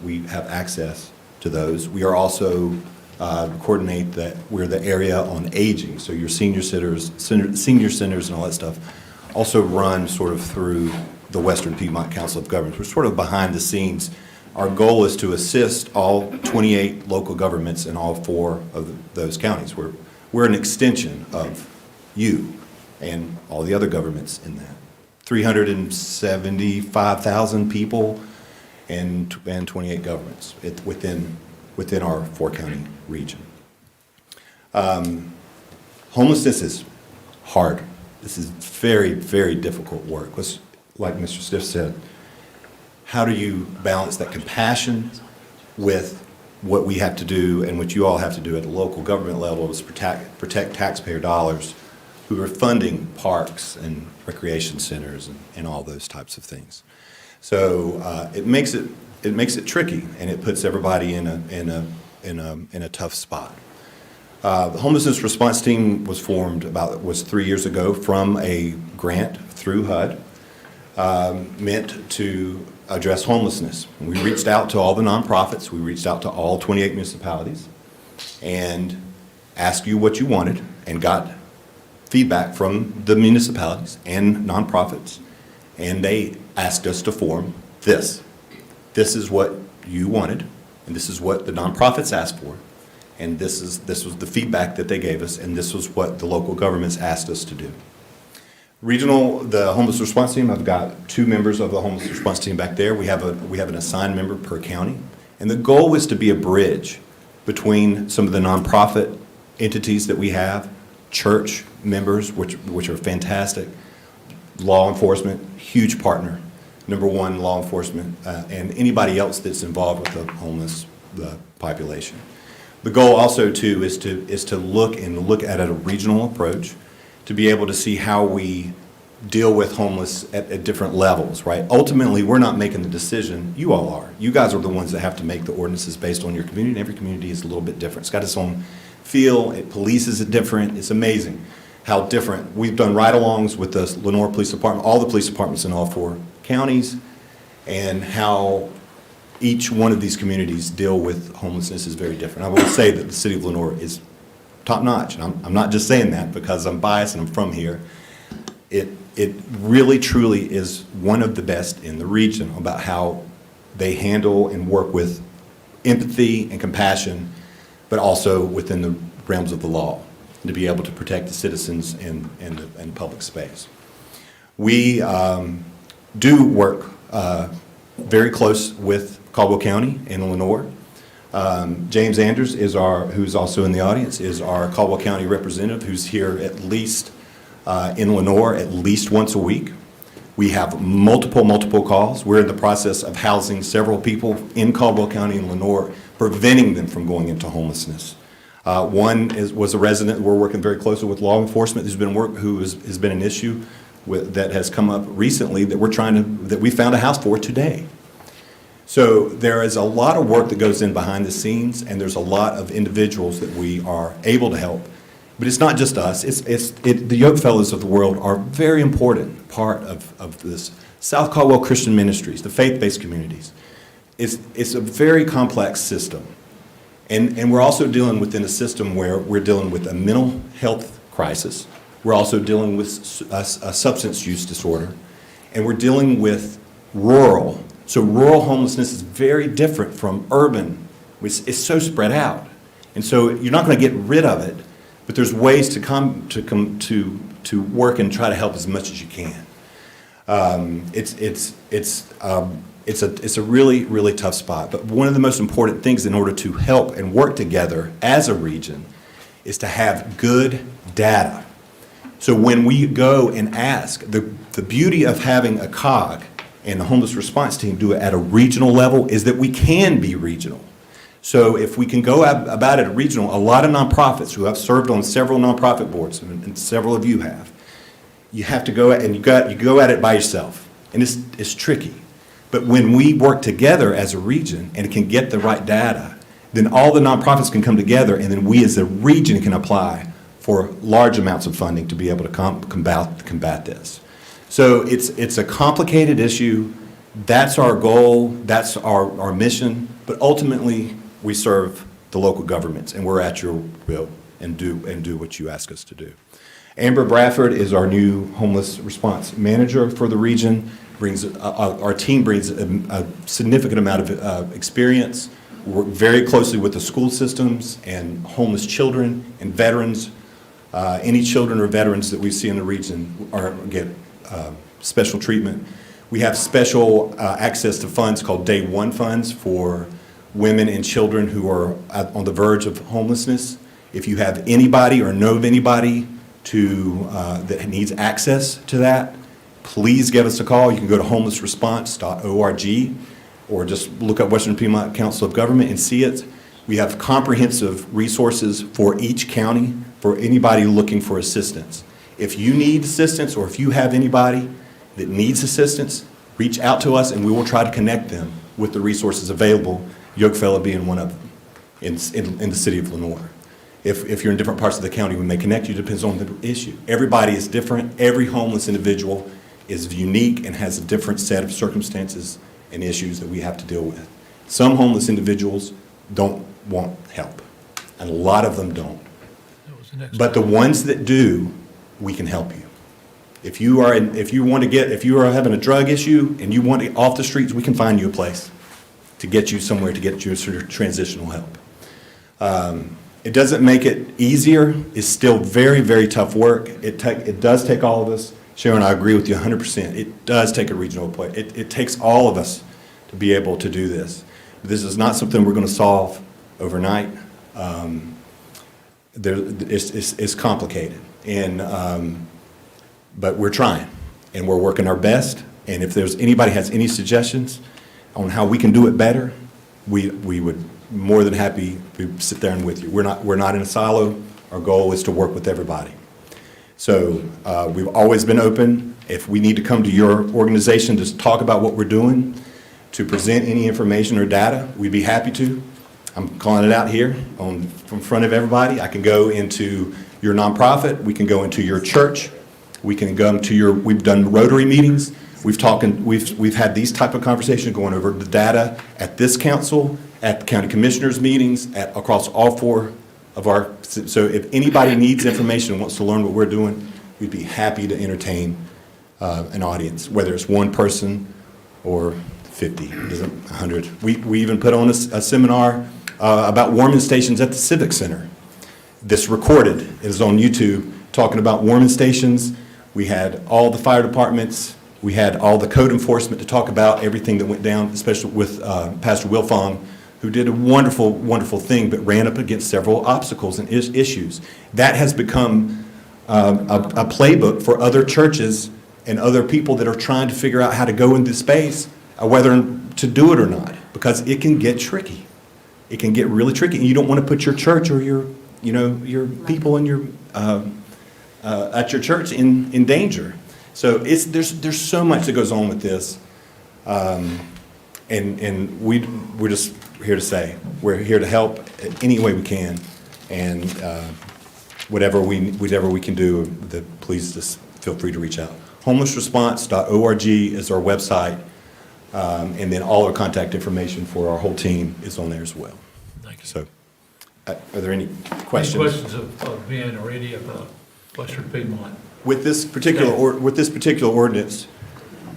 S11: we have access to those. We are also coordinate that we're the area on aging, so your senior centers and all that stuff also run sort of through the Western Piedmont Council of Governments. We're sort of behind the scenes. Our goal is to assist all 28 local governments in all 4 of those counties. We're an extension of you and all the other governments in that. 375,000 people and 28 governments within our 4-county region. Homelessness is hard. This is very, very difficult work. Like Mr. Stiff said, how do you balance that compassion with what we have to do and what you all have to do at the local government level is protect taxpayer dollars who are funding parks and recreation centers and all those types of things. So it makes it tricky, and it puts everybody in a tough spot. The homelessness response team was formed was 3 years ago from a grant through HUD meant to address homelessness. We reached out to all the nonprofits. We reached out to all 28 municipalities and asked you what you wanted and got feedback from the municipalities and nonprofits. And they asked us to form this. This is what you wanted, and this is what the nonprofits asked for. And this was the feedback that they gave us, and this was what the local governments asked us to do. The homeless response team, I've got 2 members of the homeless response team back there. We have an assigned member per county. And the goal was to be a bridge between some of the nonprofit entities that we have, church members, which are fantastic, law enforcement, huge partner, #1 law enforcement, and anybody else that's involved with the homeless population. The goal also too is to look at a regional approach to be able to see how we deal with homeless at different levels, right? Ultimately, we're not making the decision, you all are. You guys are the ones that have to make the ordinances based on your community, and every community is a little bit different. It's got its own feel, it polices it different, it's amazing how different. We've done ride-alongs with the Lenoir Police Department, all the police departments in all 4 counties, and how each one of these communities deal with homelessness is very different. I will say that the city of Lenoir is top-notch, and I'm not just saying that because I'm biased and I'm from here. It really, truly is one of the best in the region about how they handle and work with empathy and compassion, but also within the realms of the law, to be able to protect the citizens in public space. We do work very close with Caldwell County and Lenoir. James Anders who's also in the audience, is our Caldwell County representative, who's here at least in Lenoir at least once a week. We have multiple calls. We're in the process of housing several people in Caldwell County and Lenoir, preventing them from going into homelessness. One was a resident. We're working very closely with law enforcement who has been an issue that has come up recently that we found a house for today. So there is a lot of work that goes in behind the scenes, and there's a lot of individuals that we are able to help. But it's not just us. The Yoke Fellows of the world are a very important part of this. South Caldwell Christian Ministries, the faith-based communities. It's a very complex system. And we're also dealing within a system where we're dealing with a mental health crisis. We're also dealing with a substance use disorder. And we're dealing with rural. So rural homelessness is very different from urban. It's so spread out. And so you're not going to get rid of it, but there's ways to work and try to help as much as you can. It's a really, really tough spot. But one of the most important things in order to help and work together as a region is to have good data. So when we go and ask, the beauty of having a COG and the homeless response team do it at a regional level is that we can be regional. So if we can go about it at regional, a lot of nonprofits who have served on several nonprofit boards, and several of you have, you have to go and you go at it by yourself, and it's tricky. But when we work together as a region and can get the right data, then all the nonprofits can come together, and then we as a region can apply for large amounts of funding to be able to combat this. So it's a complicated issue. That's our goal. That's our mission. But ultimately, we serve the local governments, and we're at your will and do what you ask us to do. Amber Bradford is our new homeless response manager for the region. Our team brings a significant amount of experience. We work very closely with the school systems and homeless children and veterans. Any children or veterans that we see in the region get special treatment. We have special access to funds called Day One funds for women and children who are on the verge of homelessness. If you have anybody or know of anybody that needs access to that, please give us a call. You can go to homelessresponse.org or just look up Western Piedmont Council of Government and see it. We have comprehensive resources for each county for anybody looking for assistance. If you need assistance or if you have anybody that needs assistance, reach out to us and we will try to connect them with the resources available, Yokefella being one of them in the city of Lenoir. If you're in different parts of the county, we may connect you, depends on the issue. Everybody is different. Every homeless individual is unique and has a different set of circumstances and issues that we have to deal with. Some homeless individuals don't want help, and a lot of them don't. But the ones that do, we can help you. If you are having a drug issue and you want it off the streets, we can find you a place to get you somewhere, to get you sort of transitional help. It doesn't make it easier. It's still very, very tough work. It does take all of us. Sharon, I agree with you 100%. It does take a regional play. It takes all of us to be able to do this. This is not something we're going to solve overnight. It's complicated, but we're trying, and we're working our best. And if there's anybody has any suggestions on how we can do it better, we would more than happy to sit there and with you. We're not in a silo. Our goal is to work with everybody. So we've always been open. If we need to come to your organization to talk about what we're doing, to present any information or data, we'd be happy to. I'm calling it out here in front of everybody. I can go into your nonprofit. We can go into your church. We can go to we've done Rotary meetings. We've had these type of conversations going over the data at this council, at the county commissioners meetings, across all four of our, so if anybody needs information and wants to learn what we're doing, we'd be happy to entertain an audience, whether it's one person or 50, 100. We even put on a seminar about warming stations at the Civic Center. This recorded, it is on YouTube, talking about warming stations. We had all the fire departments, we had all the code enforcement to talk about everything that went down, especially with Pastor Wilfong, who did a wonderful, wonderful thing, but ran up against several obstacles and issues. That has become a playbook for other churches and other people that are trying to figure out how to go into space, whether to do it or not, because it can get tricky. It can get really tricky, and you don't want to put your church or your people in your at your church in danger. So there's so much that goes on with this, and we're just here to say we're here to help any way we can, and whatever we can do, please just feel free to reach out. Homelessresponse.org is our website, and then all our contact information for our whole team is on there as well.
S1: Thank you.
S11: So, are there any questions?
S1: Any questions of Ben or any of Western Piedmont?
S11: With this particular ordinance,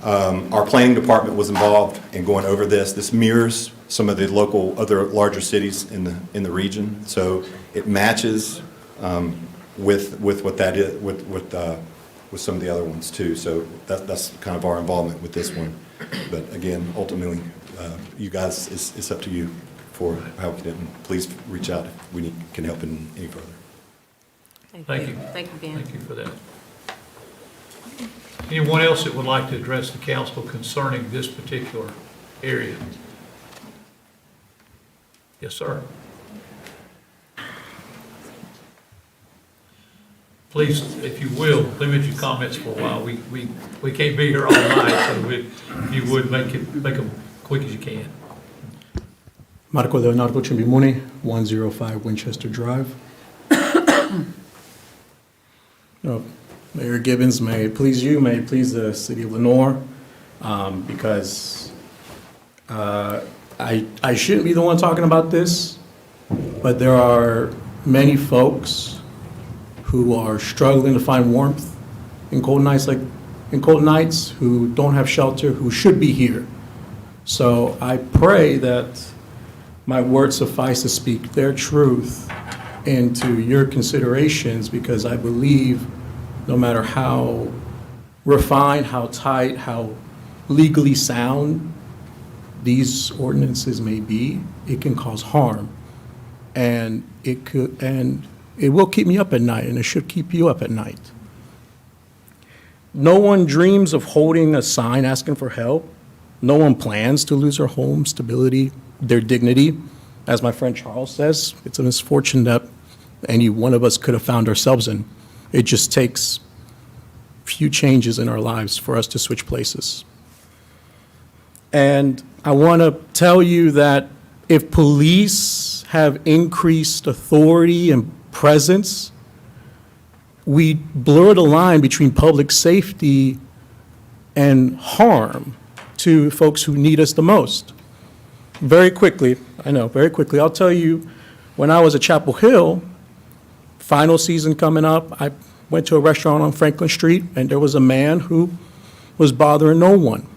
S11: our planning department was involved in going over this. This mirrors some of the local other larger cities in the region, so it matches with what that is with some of the other ones too. So that's kind of our involvement with this one. But again, ultimately, you guys, it's up to you for how we can. Please reach out if we can help in any further.
S1: Thank you.
S8: Thank you, Ben.
S1: Thank you for that. Anyone else that would like to address the council concerning this particular area? Yes, sir. Please, if you will, limit your comments for a while. We can't be here all night, so if you would make them quick as you can.
S12: Marco Leonardo Cimbimuni, 105 Winchester Drive. Mayor Gibbons, may it please you, may it please the city of Lenoir, because I shouldn't be the one talking about this, but there are many folks who are struggling to find warmth in cold nights, who don't have shelter, who should be here. So I pray that my words suffice to speak their truth into your considerations, because I believe no matter how refined, how tight, how legally sound these ordinances may be, it can cause harm. And it It will keep me up at night, and it should keep you up at night. No one dreams of holding a sign asking for help. No one plans to lose their home, stability, their dignity. As my friend Charles says, it's a misfortune that any one of us could have found ourselves in. It just takes few changes in our lives for us to switch places. And I want to tell you that if police have increased authority and presence, we blur the line between public safety and harm to folks who need us the most. Very quickly, I'll tell you, when I was at Chapel Hill, final season coming up, I went to a restaurant on Franklin Street, and there was a man who was bothering no one.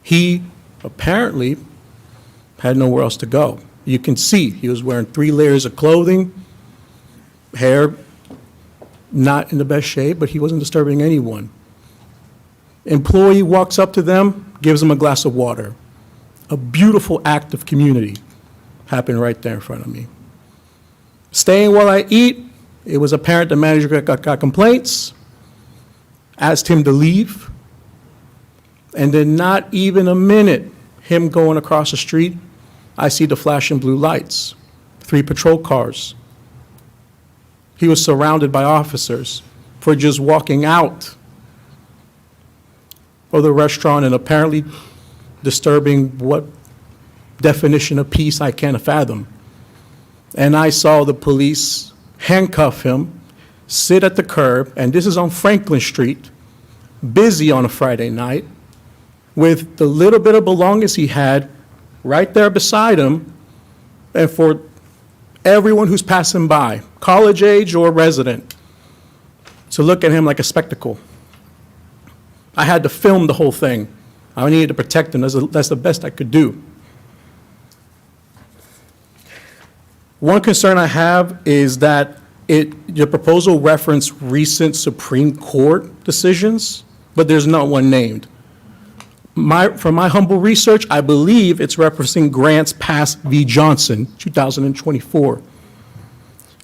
S12: He apparently had nowhere else to go. You can see he was wearing 3 layers of clothing, hair not in the best shape, but he wasn't disturbing anyone. Employee walks up to them, gives them a glass of water. A beautiful act of community happened right there in front of me. Staying while I eat, it was apparent the manager got complaints, asked him to leave, and then not even a minute, him going across the street, I see the flashing blue lights, 3 patrol cars. He was surrounded by officers for just walking out of the restaurant and apparently disturbing what definition of peace I can't fathom. And I saw the police handcuff him, sit at the curb, and this is on Franklin Street, busy on a Friday night, with the little bit of belongings he had right there beside him, and for everyone who's passing by, college age or resident, to look at him like a spectacle. I had to film the whole thing. I needed to protect him. That's the best I could do. One concern I have is that your proposal referenced recent Supreme Court decisions, but there's not one named. From my humble research, I believe it's referencing Grants Pass v. Johnson, 2024.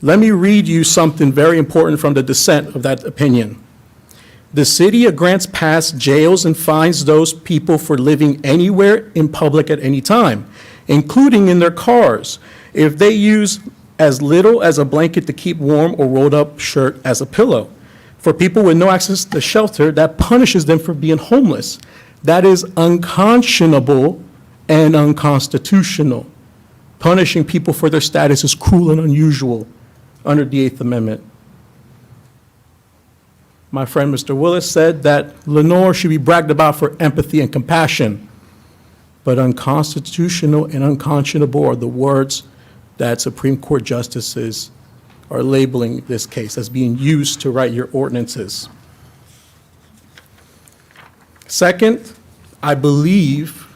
S12: Let me read you something very important from the dissent of that opinion. The city of Grants Pass jails and fines those people for living anywhere in public at any time, including in their cars, if they use as little as a blanket to keep warm or rolled up shirt as a pillow. For people with no access to shelter, that punishes them for being homeless. That is unconscionable and unconstitutional. Punishing people for their status is cruel and unusual under the Eighth Amendment. My friend Mr. Willis said that Lenore should be bragged about for empathy and compassion, but unconstitutional and unconscionable are the words that Supreme Court justices are labeling this case as being used to write your ordinances. Second, I believe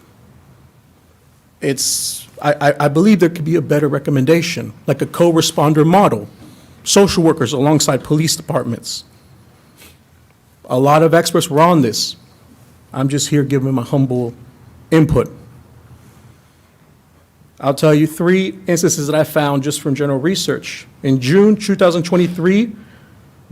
S12: I believe there could be a better recommendation, like a co-responder model, social workers alongside police departments. A lot of experts were on this. I'm just here giving my humble input. I'll tell you 3 instances that I found just from general research. In June 2023,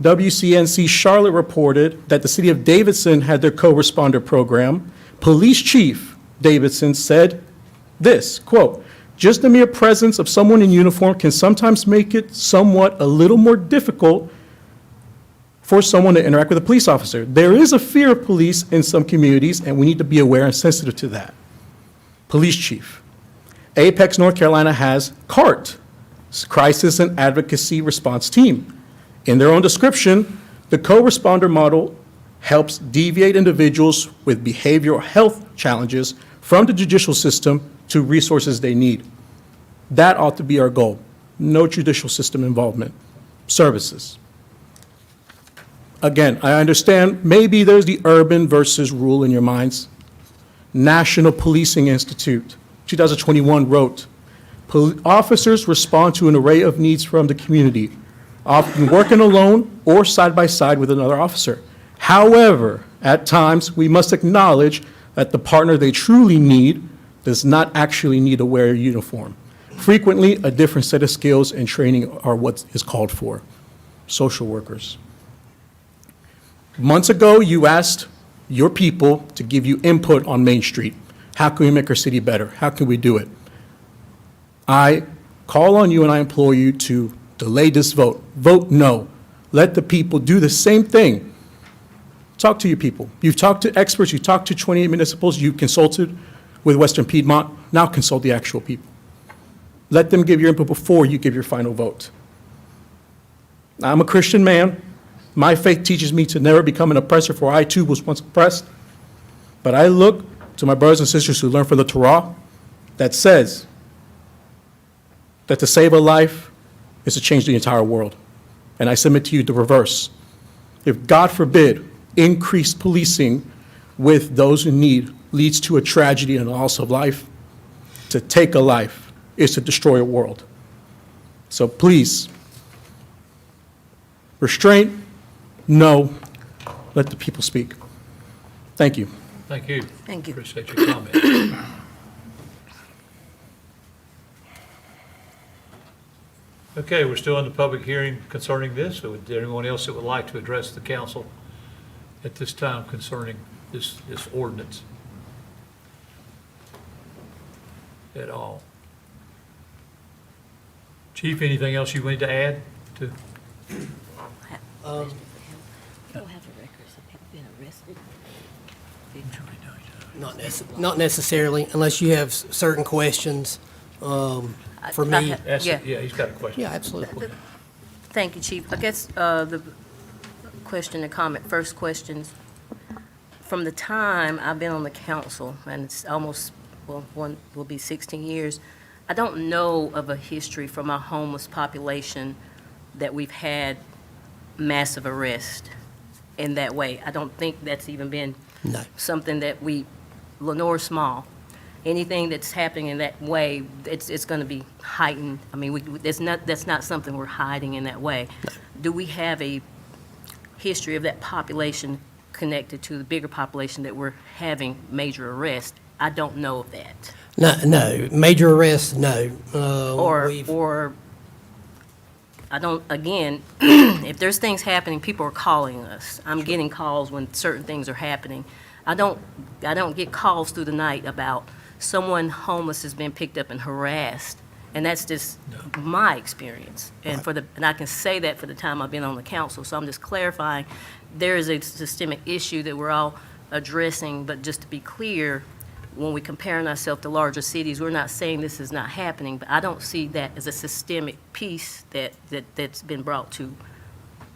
S12: WCNC Charlotte reported that the city of Davidson had their co-responder program. Police Chief Davidson said this, quote, "Just the mere presence of someone in uniform can sometimes make it somewhat a little more difficult for someone to interact with a police officer. There is a fear of police in some communities, and we need to be aware and sensitive to that." Police Chief. Apex, North Carolina has CART, Crisis and Advocacy Response Team. In their own description, the co-responder model helps deviate individuals with behavioral health challenges from the judicial system to resources they need. That ought to be our goal. No judicial system involvement. Services. Again, I understand maybe there's the urban versus rural in your minds. National Policing Institute, 2021 wrote, "Officers respond to an array of needs from the community, often working alone or side by side with another officer. However, at times, we must acknowledge that the partner they truly need does not actually need to wear a uniform. Frequently, a different set of skills and training are what is called for. Social workers. Months ago, you asked your people to give you input on Main Street. How can we make our city better? How can we do it? I call on you and I implore you to delay this vote. Vote no. Let the people do the same thing. Talk to your people. You've talked to experts, you've talked to 28 municipals, you consulted with Western Piedmont, now consult the actual people. Let them give your input before you give your final vote. I'm a Christian man. My faith teaches me to never become an oppressor, for I too was once oppressed. But I look to my brothers and sisters who learn from the Torah that says that to save a life is to change the entire world. And I submit to you the reverse. If, God forbid, increased policing with those in need leads to a tragedy and a loss of life, to take a life is to destroy a world. So please, restraint, no. Let the people speak. Thank you.
S1: Thank you.
S8: Thank you.
S1: Appreciate your comment. Okay, we're still in the public hearing concerning this. So is there anyone else that would like to address the council at this time concerning this ordinance at all? Chief, anything else you need to add to?
S8: People have a record of people being arrested.
S7: Not necessarily, unless you have certain questions for me.
S1: Yeah, he's got a question.
S7: Yeah, absolutely.
S8: Thank you, Chief. I guess the question and comment, first questions. From the time I've been on the council, and it's almost, well, one will be 16 years, I don't know of a history from our homeless population that we've had massive arrest in that way. I don't think that's even been
S7: No.
S8: something that Lenore Small, anything that's happening in that way, it's going to be heightened. I mean, that's not something we're hiding in that way. Do we have a history of that population connected to the bigger population that we're having major arrest? I don't know of that.
S7: No, major arrests, no.
S8: Or I don't, again, if there's things happening, people are calling us. I'm getting calls when certain things are happening. I don't get calls through the night about someone homeless has been picked up and harassed, and that's just my experience. And and I can say that for the time I've been on the council, so I'm just clarifying, there is a systemic issue that we're all addressing, but just to be clear, when we're comparing ourselves to larger cities, we're not saying this is not happening, but I don't see that as a systemic piece that's been brought to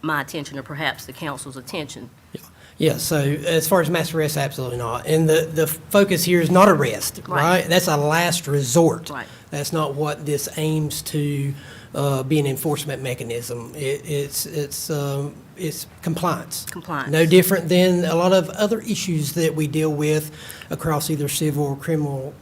S8: my attention or perhaps the council's attention.
S7: Yeah, so as far as mass arrest, absolutely not. And the focus here is not arrest, right? That's a last resort.
S8: Right.
S7: That's not what this aims to be an enforcement mechanism. It's compliance.
S8: Compliance.
S7: No different than a lot of other issues that we deal with across either civil or criminal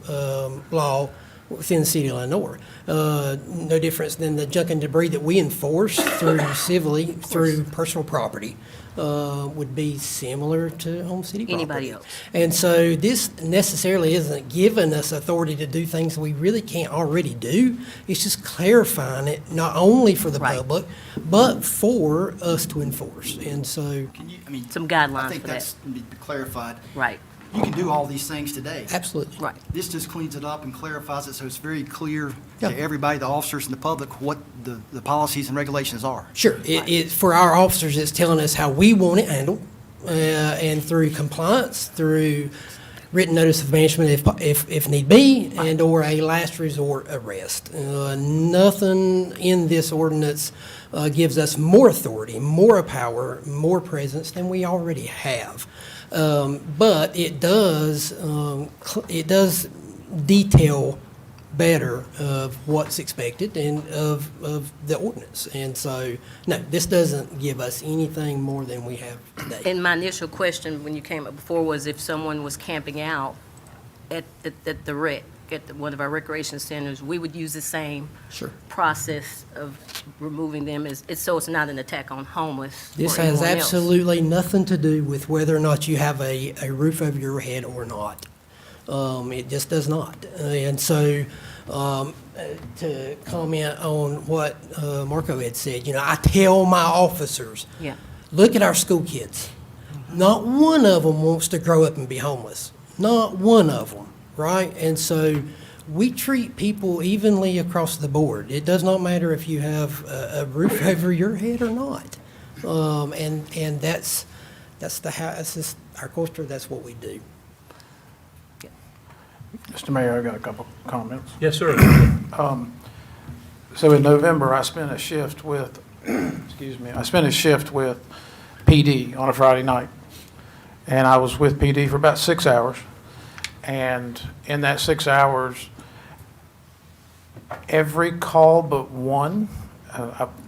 S7: law within the city of Lenoir. No difference than the junk and debris that we enforce through civilly, through personal property, would be similar to home city property.
S8: Anybody else.
S7: And so this necessarily isn't giving us authority to do things we really can't already do. It's just clarifying it, not only for the
S8: Right.
S7: public, but for us to enforce. And so,
S8: Some guidelines
S6: I think
S8: for that.
S6: that's to be clarified.
S8: Right,
S6: You can do all these things today.
S7: absolutely.
S8: right.
S6: This just cleans it up and clarifies it so it's very clear
S7: Yeah.
S6: to everybody, the officers and the public, what the policies and regulations are.
S7: Sure, it, for our officers, it's telling us how we want it handled, and through compliance, through written notice of banishment if need be, and/or a last resort arrest. Nothing in this ordinance gives us more authority, more power, more presence than we already have. But it does detail better of what's expected and of the ordinance. And so, no, this doesn't give us anything more than we have today.
S8: And my initial question when you came up before was if someone was camping out at the rec, at one of our recreation centers, we would use the same
S7: Sure.
S8: process of removing them so it's not an attack on homeless or
S7: This has
S8: anyone else.
S7: absolutely nothing to do with whether or not you have a roof over your head or not. It just does not. And so, to comment on what Marco had said, I tell my officers,
S8: Yeah.
S7: look at our school kids. Not one of them wants to grow up and be homeless. Not one of them, right? And so we treat people evenly across the board. It does not matter if you have a roof over your head or not. And that's just our culture. That's what we do.
S13: Mr. Mayor, I've got a couple comments.
S1: Yes, sir.
S13: So in November, I spent a shift with, PD on a Friday night. And I was with PD for about 6 hours. And in that 6 hours, every call but one,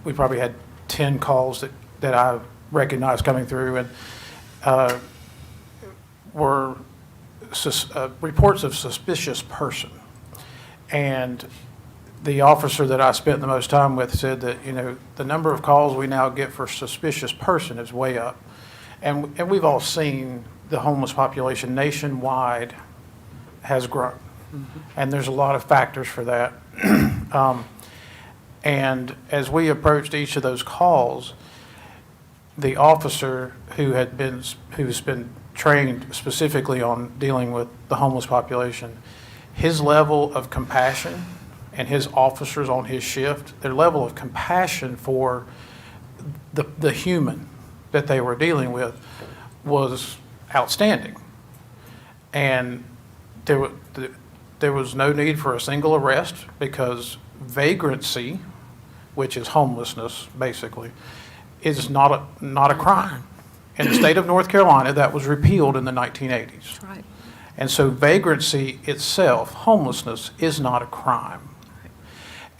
S13: we probably had 10 calls that I recognized coming through, and were reports of suspicious person. And the officer that I spent the most time with said that, the number of calls we now get for suspicious person is way up. And we've all seen the homeless population nationwide has grown. And there's a lot of factors for that. And as we approached each of those calls, the officer who's been trained specifically on dealing with the homeless population, his level of compassion, and his officers on his shift, their level of compassion for the human that they were dealing with was outstanding. And there was no need for a single arrest, because vagrancy, which is homelessness basically, is not a crime. In the state of North Carolina, that was repealed in the 1980s.
S8: That's right.
S13: And so vagrancy itself, homelessness, is not a crime.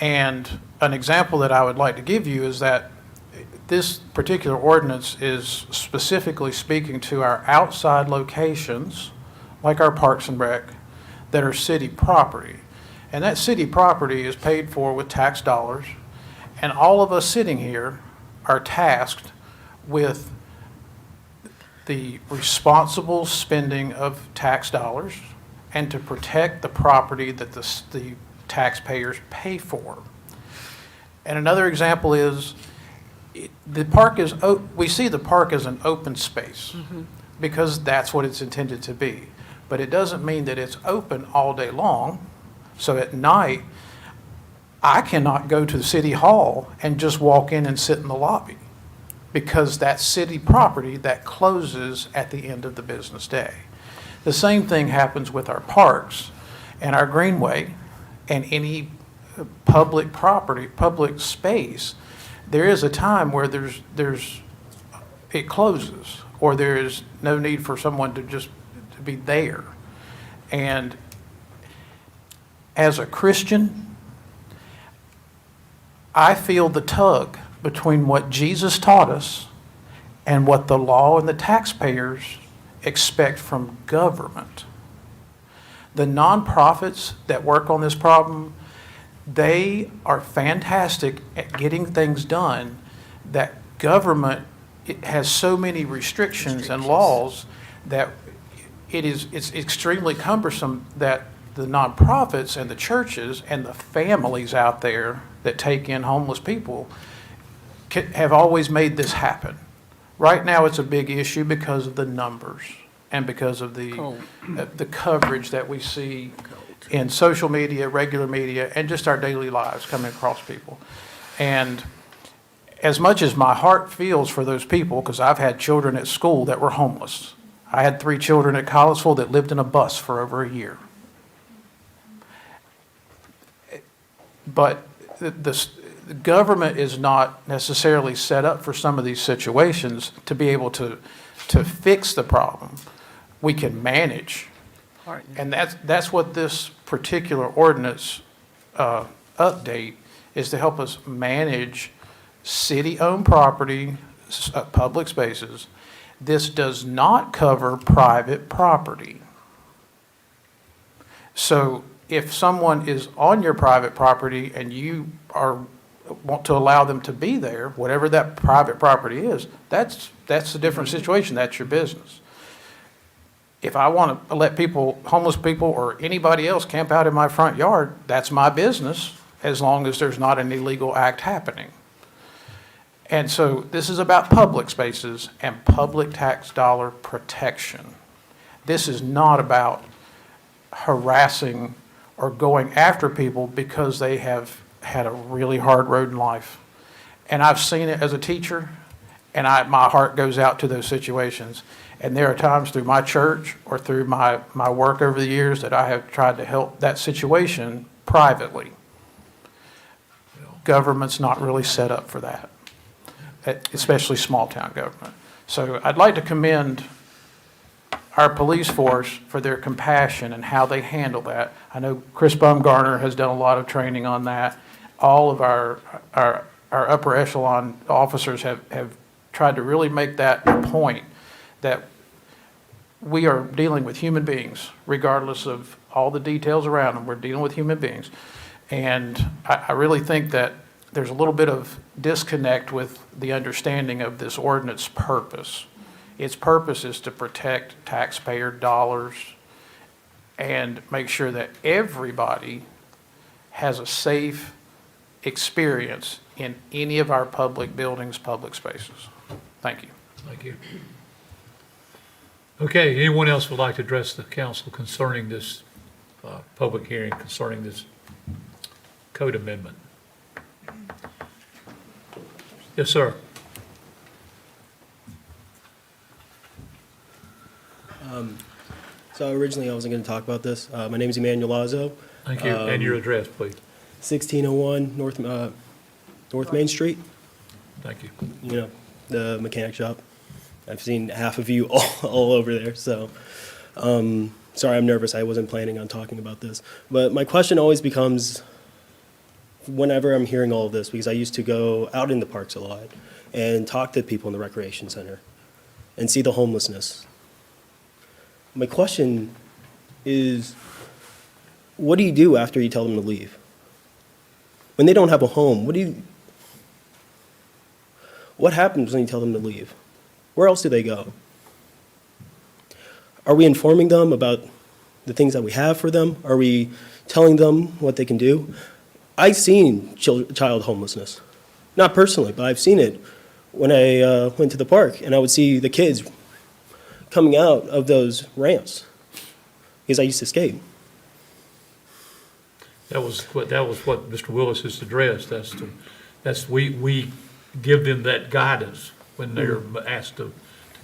S13: And an example that I would like to give you is that this particular ordinance is specifically speaking to our outside locations, like our Parks and Rec, that are city property. And that city property is paid for with tax dollars. And all of us sitting here are tasked with the responsible spending of tax dollars and to protect the property that the taxpayers pay for. And another example is we see the park as an open space because that's what it's intended to be. But it doesn't mean that it's open all day long. So at night, I cannot go to the city hall and just walk in and sit in the lobby, because that's city property that closes at the end of the business day. The same thing happens with our parks and our greenway and any public property, public space. There is a time where it closes, or there is no need for someone to be there. And as a Christian, I feel the tug between what Jesus taught us and what the law and the taxpayers expect from government. The nonprofits that work on this problem, they are fantastic at getting things done that government has so many restrictions and laws that it's extremely cumbersome that the nonprofits and the churches and the families out there that take in homeless people have always made this happen. Right now, it's a big issue because of the numbers and because of the coverage that we see in social media, regular media, and just our daily lives coming across people. And as much as my heart feels for those people, because I've had children at school that were homeless. I had 3 children at Collinsville that lived in a bus for over a year. But the government is not necessarily set up for some of these situations to be able to fix the problem. We can manage. And that's what this particular ordinance update is, to help us manage city-owned property, public spaces. This does not cover private property. So if someone is on your private property and you want to allow them to be there, whatever that private property is, that's a different situation. That's your business. If I want to let people, homeless people or anybody else camp out in my front yard, that's my business, as long as there's not an illegal act happening. And so this is about public spaces and public tax dollar protection. This is not about harassing or going after people because they have had a really hard road in life. And I've seen it as a teacher, and my heart goes out to those situations. And there are times through my church or through my work over the years that I have tried to help that situation privately. Government's not really set up for that, especially small-town government. So I'd like to commend our police force for their compassion and how they handle that. I know Chris Bumgarner has done a lot of training on that. All of our upper echelon officers have tried to really make that a point, that we are dealing with human beings, regardless of all the details around them. We're dealing with human beings. And I really think that there's a little bit of disconnect with the understanding of this ordinance purpose. Its purpose is to protect taxpayer dollars and make sure that everybody has a safe experience in any of our public buildings, public spaces. Thank you.
S1: Thank you. Okay, anyone else would like to address the council concerning this public hearing, concerning this code amendment? Yes, sir.
S14: So originally I wasn't going to talk about this. My name is Emmanuel Lazo.
S1: Thank you. And your address, please.
S14: 1601 North Main Street.
S1: Thank you.
S14: You know, the mechanic shop. I've seen half of you all over there. So, sorry, I'm nervous. I wasn't planning on talking about this. But my question always becomes, whenever I'm hearing all of this, because I used to go out in the parks a lot and talk to people in the recreation center and see the homelessness. My question is, what do you do after you tell them to leave? When they don't have a home, what happens when you tell them to leave? Where else do they go? Are we informing them about the things that we have for them? Are we telling them what they can do? I've seen child homelessness. Not personally, but I've seen it when I went to the park and I would see the kids coming out of those ramps because I used to skate.
S1: That was what Mr. Willis has addressed. We give them that guidance when they're asked to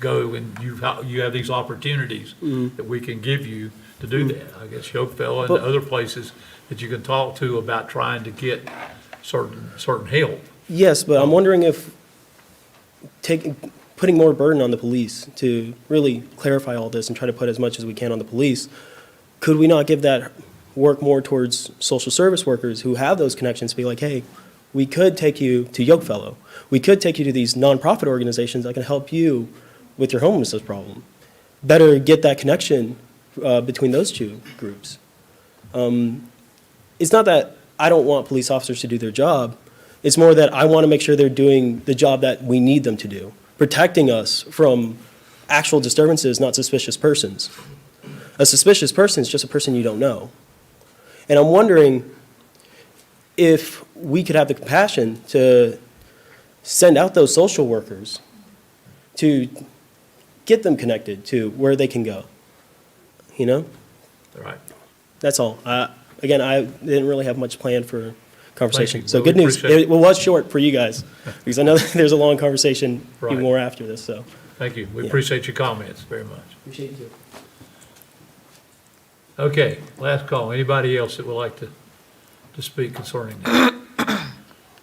S1: go, and you have these opportunities that we can give you to do that. I guess Yokeville and other places that you can talk to about trying to get certain help.
S14: Yes, but I'm wondering if putting more burden on the police to really clarify all this and try to put as much as we can on the police, could we not give that work more towards social service workers who have those connections to be like, hey, we could take you to Yokefellow. We could take you to these nonprofit organizations that can help you with your homelessness problem. Better get that connection between those two groups. It's not that I don't want police officers to do their job. It's more that I want to make sure they're doing the job that we need them to do, protecting us from actual disturbances, not suspicious persons. A suspicious person is just a person you don't know. And I'm wondering if we could have the compassion to send out those social workers to get them connected to where they can go, you know?
S1: All right.
S14: That's all. Again, I didn't really have much planned for conversation.
S1: Thank you.
S14: So
S1: Well,
S14: good
S1: we
S14: news.
S1: appreciate it.
S14: It was short for you guys, because I know there's a long conversation
S1: Right.
S14: even more after this, so.
S1: Thank you. We
S14: Yeah.
S1: appreciate your comments very much.
S14: Appreciate you too.
S1: Okay, last call. Anybody else that would like to speak concerning that?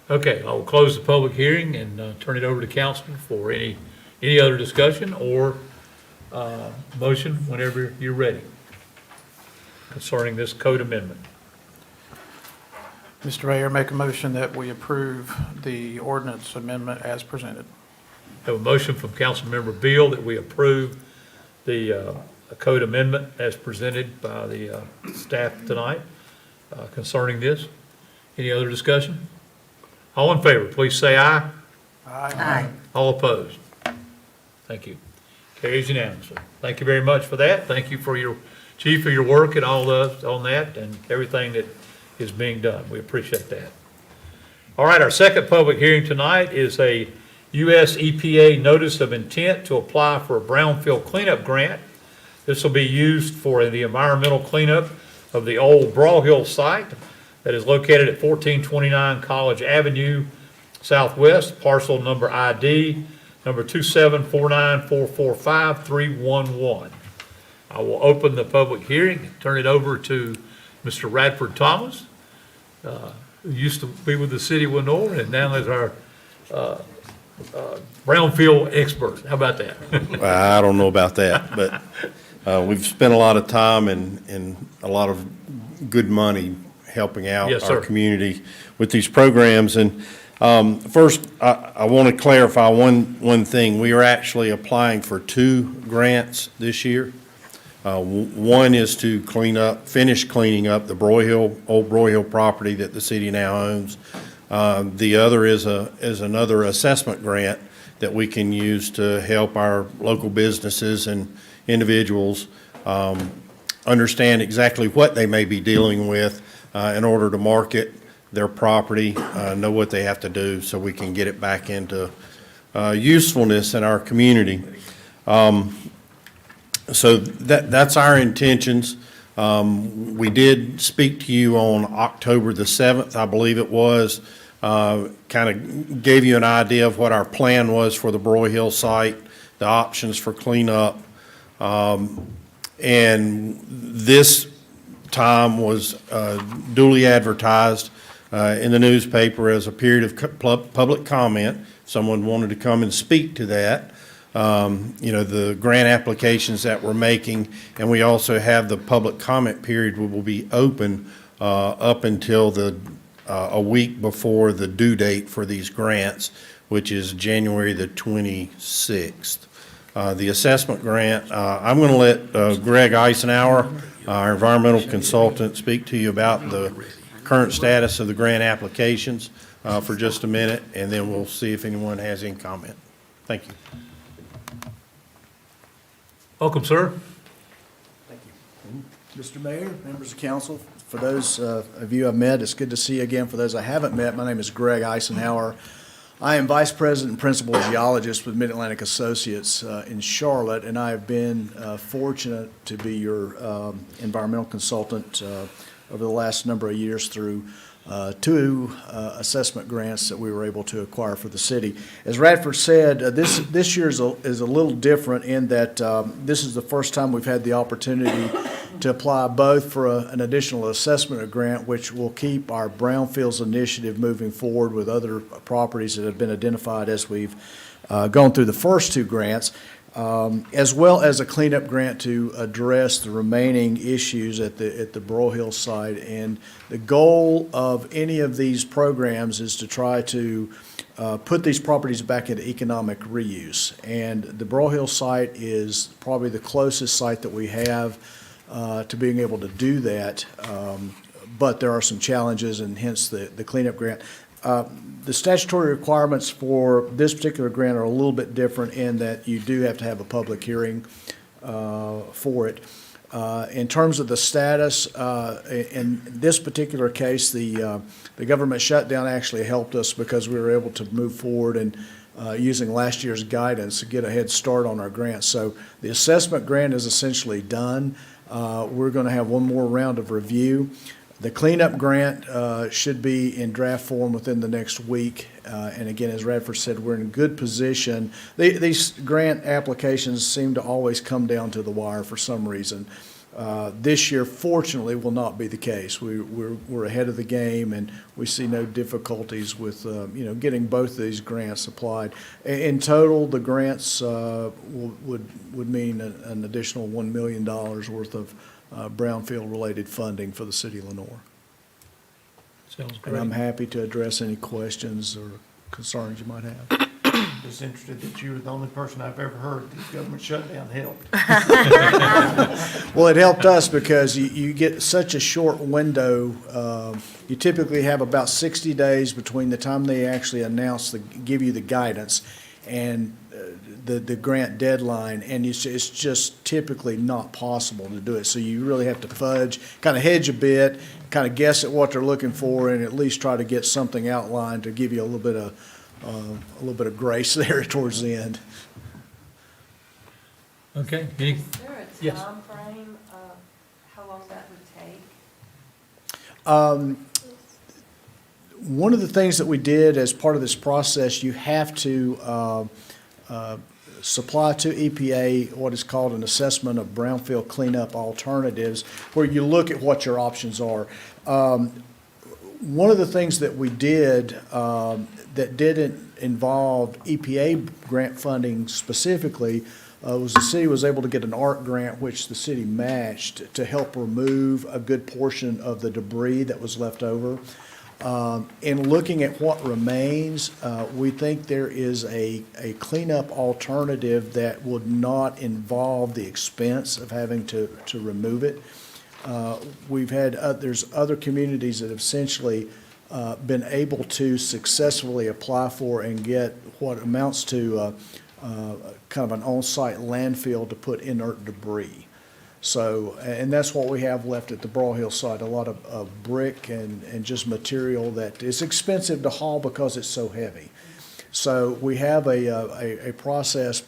S1: Okay, I will close the public hearing and turn it over to council for any other discussion or motion whenever you're ready concerning this code amendment.
S13: Mr. Mayor, make a motion that we approve the ordinance amendment as presented.
S1: Have a motion from Councilmember Beal that we approve the code amendment as presented by the staff tonight concerning this. Any other discussion? All in favor, please say aye.
S13: Aye.
S1: All opposed? Thank you. Carries unanimously. Thank you very much for that. Thank you for your, Chief, for your work and all on that and everything that is being done. We appreciate that. All right, our second public hearing tonight is a U.S. EPA Notice of Intent to apply for a brownfield cleanup grant. This will be used for the environmental cleanup of the old Brawl Hill site that is located at 1429 College Avenue Southwest, parcel number ID number 2749445-311. I will open the public hearing and turn it over to Mr. Radford Thomas, who used to be with the city of Lenore and now is our brownfield expert. How about that?
S15: I don't know about that, but we've spent a lot of time and a lot of good money helping out
S1: Yes,
S15: our
S1: sir.
S15: community with these programs. And first, I want to clarify one thing. We are actually applying for 2 grants this year. One is to finish cleaning up the old Broyhill property that the city now owns. The other is another assessment grant that we can use to help our local businesses and individuals understand exactly what they may be dealing with in order to market their property, know what they have to do so we can get it back into usefulness in our community. So that's our intentions. We did speak to you on October the 7th, I believe it was, kind of gave you an idea of what our plan was for the Broyhill site, the options for cleanup. And this time was duly advertised in the newspaper as a period of public comment. Someone wanted to come and speak to that. The grant applications that we're making, and we also have the public comment period will be open up until a week before the due date for these grants, which is January the 26th. The assessment grant, I'm going to let Greg Eisenhower, our environmental consultant, speak to you about the current status of the grant applications for just a minute, and then we'll see if anyone has any comment. Thank you.
S1: Welcome, sir.
S16: Thank you. Mr. Mayor, members of council, for those of you I've met, it's good to see you again. For those I haven't met, my name is Greg Eisenhower. I am Vice President and Principal Geologist with Mid-Atlantic Associates in Charlotte, and I have been fortunate to be your environmental consultant over the last number of years through 2 assessment grants that we were able to acquire for the city. As Radford said, this year is a little different in that this is the first time we've had the opportunity to apply both for an additional assessment grant, which will keep our brownfields initiative moving forward with other properties that have been identified as we've gone through the first 2 grants, as well as a cleanup grant to address the remaining issues at the Broyhill site. And the goal of any of these programs is to try to put these properties back into economic reuse. And the Broyhill site is probably the closest site that we have to being able to do that, but there are some challenges, and hence the cleanup grant. The statutory requirements for this particular grant are a little bit different in that you do have to have a public hearing for it. In terms of the status, in this particular case, the government shutdown actually helped us because we were able to move forward and using last year's guidance to get a head start on our grant. So the assessment grant is essentially done. We're going to have one more round of review. The cleanup grant should be in draft form within the next week. And again, as Radford said, we're in good position. These grant applications seem to always come down to the wire for some reason. This year, fortunately, will not be the case. We're ahead of the game, and we see no difficulties with getting both of these grants applied. In total, the grants would mean an additional $1 million worth of brownfield-related funding for the city of Lenore.
S1: Sounds
S16: And
S1: great.
S16: I'm happy to address any questions or concerns you might have.
S5: Just interested that you were the only person I've ever heard the government shutdown helped.
S16: Well, it helped us because you get such a short window. You typically have about 60 days between the time they actually give you the guidance and the grant deadline, and it's just typically not possible to do it. So you really have to fudge, kind of hedge a bit, kind of guess at what they're looking for, and at least try to get something outlined to give you a little bit of grace there towards the end.
S1: Okay,
S17: Is there a
S1: Yes.
S17: timeframe of how long that would take?
S16: One of the things that we did as part of this process, you have to supply to EPA what is called an assessment of brownfield cleanup alternatives, where you look at what your options are. One of the things that we did that didn't involve EPA grant funding specifically was the city was able to get an ARC grant, which the city matched, to help remove a good portion of the debris that was left over. In looking at what remains, we think there is a cleanup alternative that would not involve the expense of having to remove it. We've had, there's other communities that have essentially been able to successfully apply for and get what amounts to kind of an on-site landfill to put inert debris. So, and that's what we have left at the Broad Hill site, a lot of brick and just material that is expensive to haul because it's so heavy. So we have a process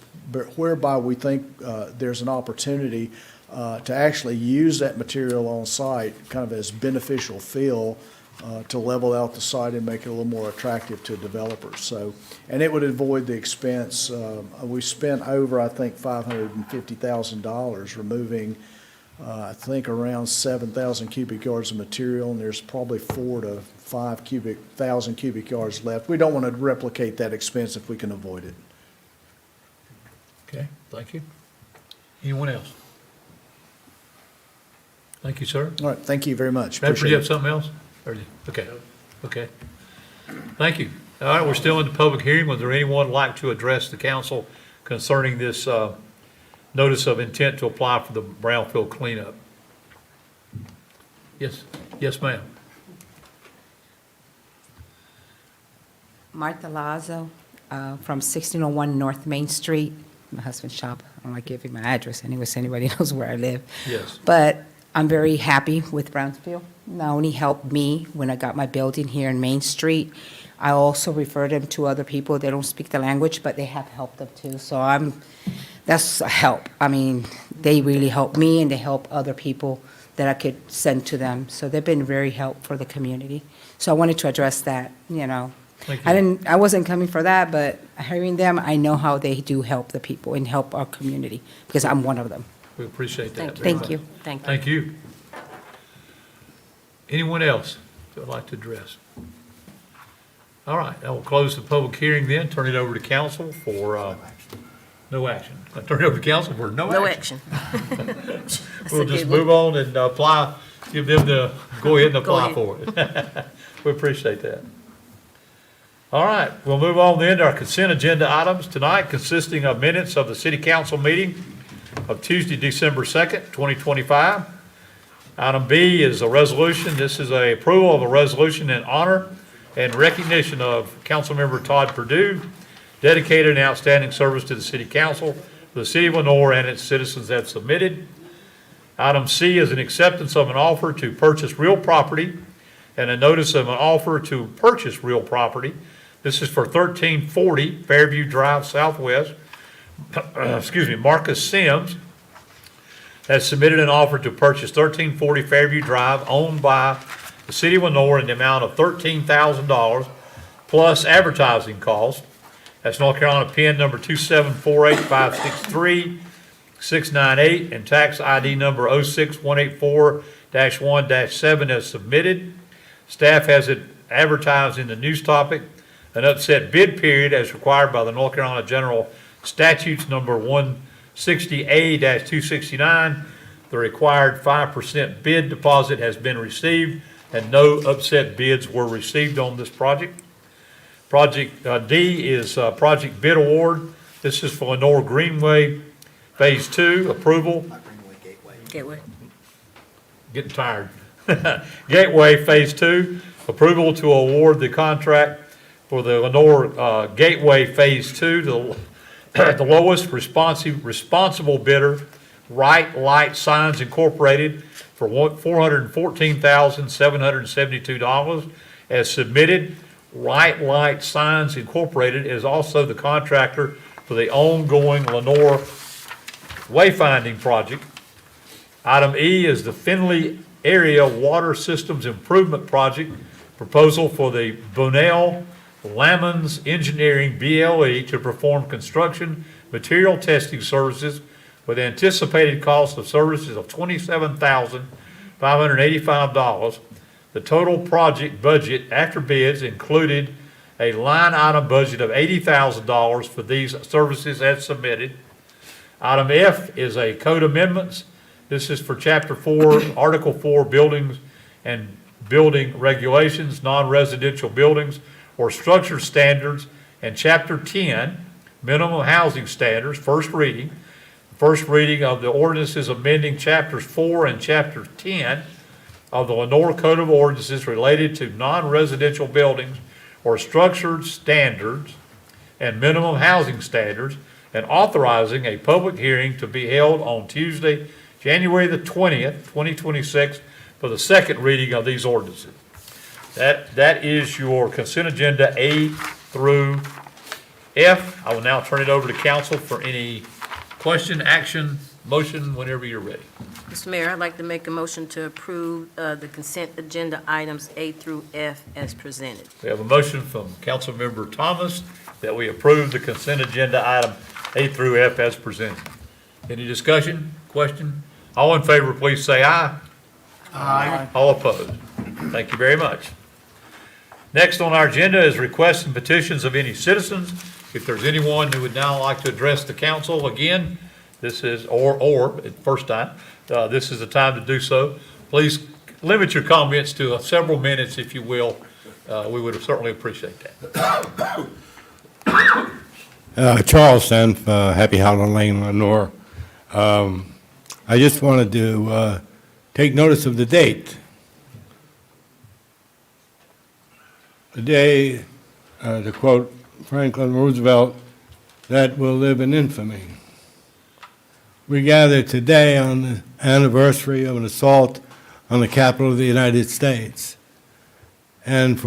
S16: whereby we think there's an opportunity to actually use that material on site kind of as beneficial fill to level out the site and make it a little more attractive to developers. So, and it would avoid the expense. We spent over, I think, $550,000 removing, I think, around 7,000 cubic yards of material, and there's probably 4,000 to 5,000 cubic yards left. We don't want to replicate that expense if we can avoid it.
S1: Okay, thank you. Anyone else? Thank you, sir.
S16: All right, thank you very much.
S1: Bradford,
S16: Appreciate
S1: you have
S16: it.
S1: something else? Okay, okay. Thank you. All right, we're still in the public hearing. Was there anyone like to address the council concerning this notice of intent to apply for the brownfield cleanup? Yes, yes, ma'am.
S18: Martha Lazo, from 1601 North Main Street, my husband's shop. I don't like giving my address anyway, so anybody knows where I live.
S1: Yes.
S18: But I'm very happy with Brownsville. Not only helped me when I got my building here in Main Street, I also refer them to other people. They don't speak the language, but they have helped them too. So that's a help. I mean, they really help me and they help other people that I could send to them. So they've been very helpful for the community. So I wanted to address that, you know.
S1: Thank you.
S18: I wasn't coming for that, but hearing them, I know how they do help the people and help our community, because I'm one of them.
S1: We appreciate that. very
S18: Thank
S1: much.
S18: you.
S1: Thank you. Anyone else that would like to address? All right, I will close the public hearing then, turn it over to council for no action. I turn it over to council for no action. We'll just move on and apply, give them the, go ahead and apply for it. We appreciate that. All right, we'll move on then to our consent agenda items tonight, consisting of minutes of the city council meeting of Tuesday, December 2nd, 2025. Item B is a resolution. This is a approval of a resolution in honor and recognition of Councilmember Todd Perdue, dedicated and outstanding service to the city council, the city of Lenore, and its citizens have submitted. Item C is an acceptance of an offer to purchase real property and a notice of an offer to purchase real property. This is for 1340 Fairview Drive Southwest. Marcus Sims has submitted an offer to purchase 1340 Fairview Drive, owned by the city of Lenore, in the amount of $13,000 plus advertising costs. That's North Carolina PIN number 2748563-698 and tax ID number 06184-1-7 as submitted. Staff has it advertised in the news topic, an upset bid period as required by the North Carolina General Statutes number 160A-269. The required 5% bid deposit has been received and no upset bids were received on this project. Project D is project bid award. This is for Lenore Greenway Phase 2 approval.
S8: Gateway.
S1: Getting tired. Gateway Phase 2 approval to award the contract for the Lenore Gateway Phase 2, the lowest responsible bidder, Right Light Signs Incorporated, for $414,772 as submitted. Right Light Signs Incorporated is also the contractor for the ongoing Lenore wayfinding project. Item E is the Finley Area Water Systems Improvement Project, proposal for the Bonell Lamons Engineering BLE to perform construction material testing services with anticipated cost of services of $27,585. The total project budget after bids included a line item budget of $80,000 for these services as submitted. Item F is a code amendments. This is for Chapter 4, Article 4, Buildings and Building Regulations, Non-Residential Buildings or Structure Standards, and Chapter 10, Minimum Housing Standards, first reading. First reading of the ordinances amending Chapters 4 and Chapter 10 of the Lenore Code of Ordinances related to non-residential buildings or structured standards and minimum housing standards, and authorizing a public hearing to be held on Tuesday, January the 20th, 2026, for the second reading of these ordinances. That is your consent agenda A through F. I will now turn it over to council for any question, action, motion, whenever you're ready.
S8: Mr. Mayor, I'd like to make a motion to approve the consent agenda items A through F as presented.
S1: We have a motion from Councilmember Thomas that we approve the consent agenda item A through F as presented. Any discussion, question? All in favor, please say aye. Aye. All opposed? Thank you very much. Next on our agenda is requests and petitions of any citizens. If there's anyone who would now like to address the council again, this is, first time, this is the time to do so. Please limit your comments to several minutes, if you will. We would certainly appreciate that.
S9: Charles Senf, Happy Hollow Lane, Lenore. I just wanted to take notice of the date. The day, to quote Franklin Roosevelt, that will live in infamy. We gather today on the anniversary of an assault on the Capitol of the United States. And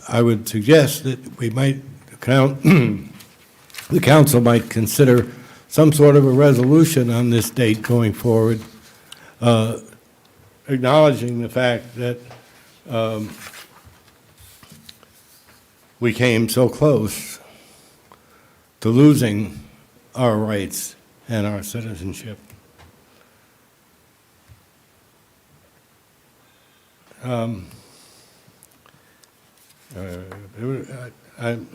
S9: I would suggest that we might the council might consider some sort of a resolution on this date going forward, acknowledging the fact that we came so close to losing our rights and our citizenship. I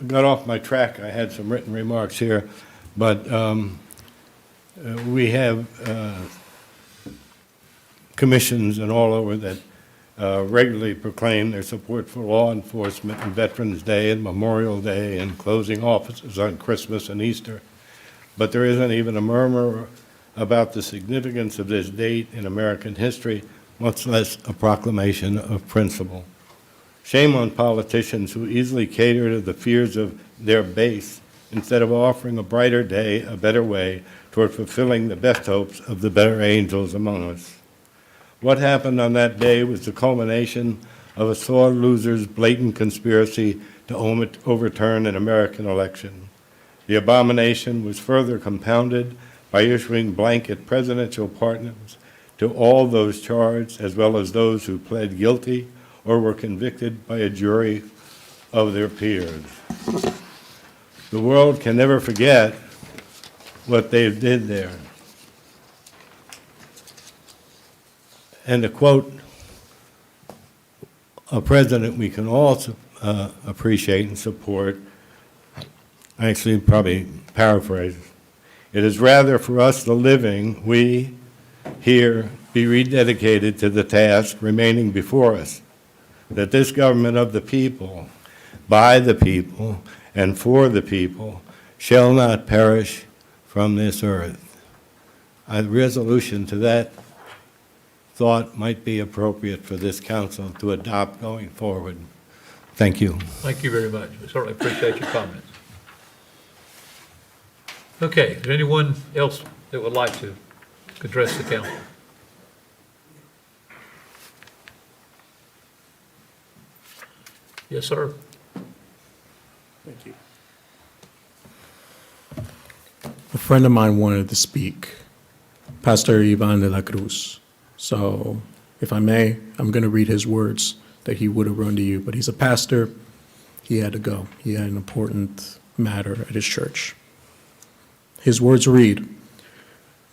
S9: got off my track. I had some written remarks here, but we have commissions and all over that regularly proclaim their support for law enforcement on Veterans Day and Memorial Day and closing offices on Christmas and Easter. But there isn't even a murmur about the significance of this date in American history, much less a proclamation of principle. Shame on politicians who easily cater to the fears of their base instead of offering a brighter day, a better way toward fulfilling the best hopes of the better angels among us. What happened on that day was the culmination of a sore loser's blatant conspiracy to overturn an American election. The abomination was further compounded by issuing blanket presidential pardons to all those charged, as well as those who pled guilty or were convicted by a jury of their peers. The world can never forget what they did there. And to quote a president we can all appreciate and support, I actually probably paraphrase, it is rather for us the living, we here be rededicated to the task remaining before us, that this government of the people, by the people, and for the people, shall not perish from this earth. A resolution to that thought might be appropriate for this council to adopt going forward. Thank you.
S1: Thank you very much. We certainly appreciate your comments. Okay, is there anyone else that would like to address the council? Yes, sir.
S12: Thank you. A friend of mine wanted to speak, Pastor Ivan de la Cruz. So, if I may, I'm going to read his words that he would have run to you. But he's a pastor. He had to go. He had an important matter at his church. His words read,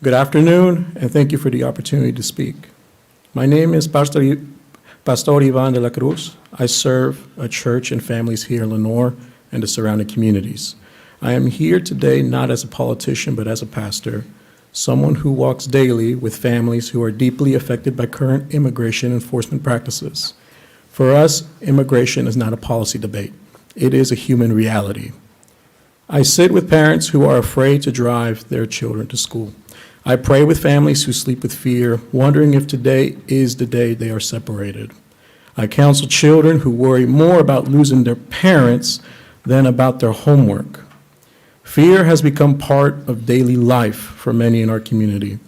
S12: "Good afternoon, and thank you for the opportunity to speak. My name is Pastor Ivan de la Cruz. I serve a church and families here in Lenore and the surrounding communities. I am here today not as a politician, but as a pastor, someone who walks daily with families who are deeply affected by current immigration enforcement practices. For us, immigration is not a policy debate. It is a human reality. I sit with parents who are afraid to drive their children to school. I pray with families who sleep with fear, wondering if today is the day they are separated. I counsel children who worry more about losing their parents than about their homework. Fear has become part of daily life for many in our community.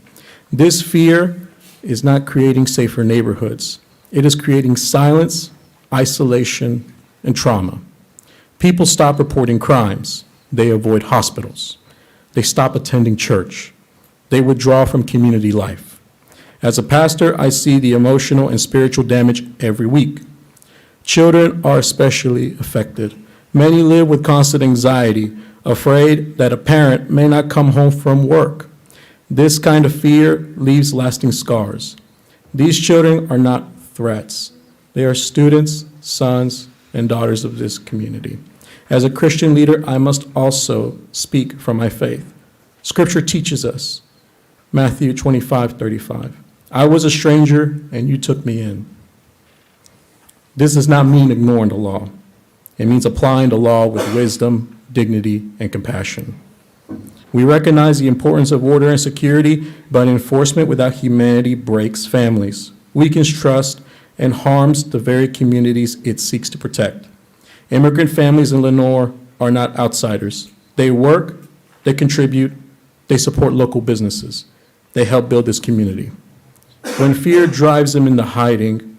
S12: This fear is not creating safer neighborhoods. It is creating silence, isolation, and trauma. People stop reporting crimes. They avoid hospitals. They stop attending church. They withdraw from community life. As a pastor, I see the emotional and spiritual damage every week. Children are especially affected. Many live with constant anxiety, afraid that a parent may not come home from work. This kind of fear leaves lasting scars. These children are not threats. They are students, sons, and daughters of this community. As a Christian leader, I must also speak from my faith. Scripture teaches us, Matthew 25:35, I was a stranger and you took me in. This does not mean ignoring the law. It means applying the law with wisdom, dignity, and compassion. We recognize the importance of order and security, but enforcement without humanity breaks families, weakens trust, and harms the very communities it seeks to protect. Immigrant families in Lenore are not outsiders. They work, they contribute, they support local businesses. They help build this community. When fear drives them into hiding,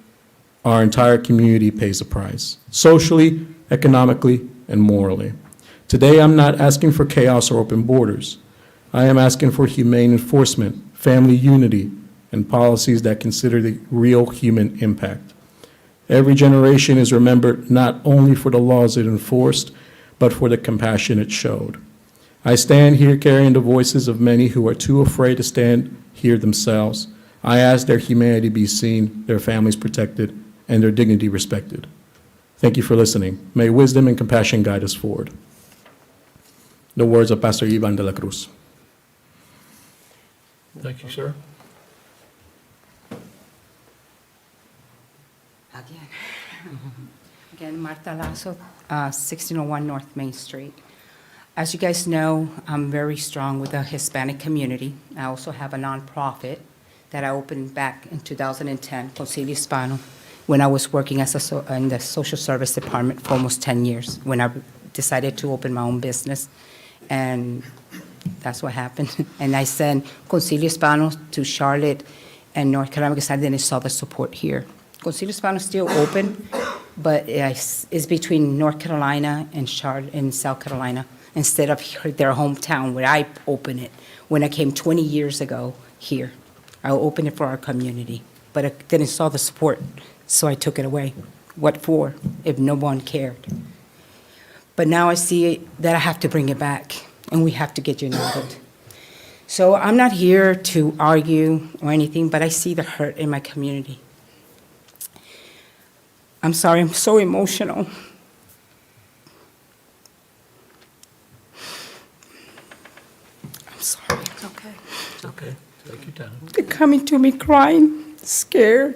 S12: our entire community pays a price, socially, economically, and morally. Today, I'm not asking for chaos or open borders. I am asking for humane enforcement, family unity, and policies that consider the real human impact. Every generation is remembered not only for the laws it enforced, but for the compassion it showed. I stand here carrying the voices of many who are too afraid to stand here themselves. I ask their humanity be seen, their families protected, and their dignity respected. Thank you for listening. May wisdom and compassion guide us forward. The words of Pastor Ivan de la Cruz.
S1: Thank you, sir.
S18: Again, Marta Lasso, 1601 North Main Street. As you guys know, I'm very strong with the Hispanic community. I also have a nonprofit that I opened back in 2010, Concilio Hispano, when I was working as in the social service department for almost 10 years, when I decided to open my own business. And that's what happened. And I sent Concilio Hispano to Charlotte and North Carolina because I didn't saw the support here. Concilio Hispano is still open, but it's between North Carolina and Charlotte and South Carolina instead of their hometown where I opened it. When I came 20 years ago here, I opened it for our community, but I didn't saw the support, so I took it away. What for if no one cared? But now I see that I have to bring it back, and we have to get united. So I'm not here to argue or anything, but I see the hurt in my community. I'm sorry, I'm so emotional. I'm sorry.
S8: It's okay.
S1: It's okay. Take your time.
S18: They're coming to me crying, scared.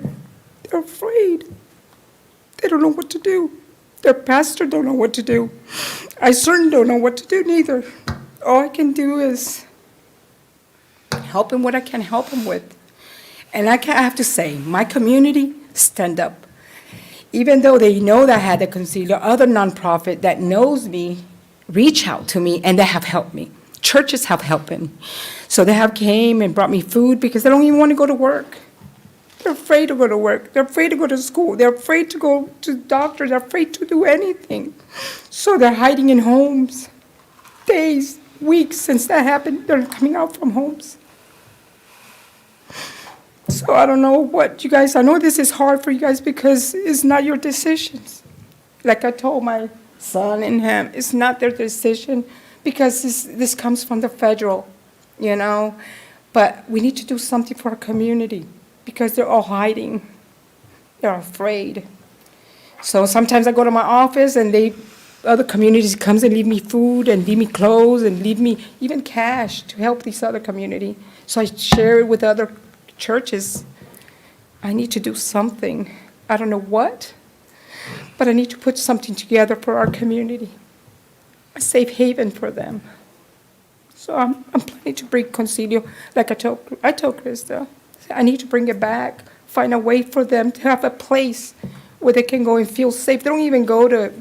S18: They're afraid. They don't know what to do. Their pastor don't know what to do. I certainly don't know what to do neither. All I can do is help him what I can help him with. And I have to say, my community, stand up. even though they know that I had the Concilio, other nonprofit that knows me reach out to me and they have helped me. Churches have helped me. So they have came and brought me food because they don't even want to go to work. They're afraid to go to work. They're afraid to go to school. They're afraid to go to doctors. They're afraid to do anything. So they're hiding in homes. Days, weeks since that happened, they're coming out from homes. So I don't know what you guys, I know this is hard for you guys because it's not your decisions. Like I told my son and him, it's not their decision because this comes from the federal, you know? But we need to do something for our community because they're all hiding. They're afraid. So sometimes I go to my office and other communities comes and leave me food and leave me clothes and leave me even cash to help these other community. So I share it with other churches. I need to do something. I don't know what, but I need to put something together for our community, a safe haven for them. So I'm planning to bring Concilio, like I told Krista, I need to bring it back, find a way for them to have a place where they can go and feel safe. They don't even go to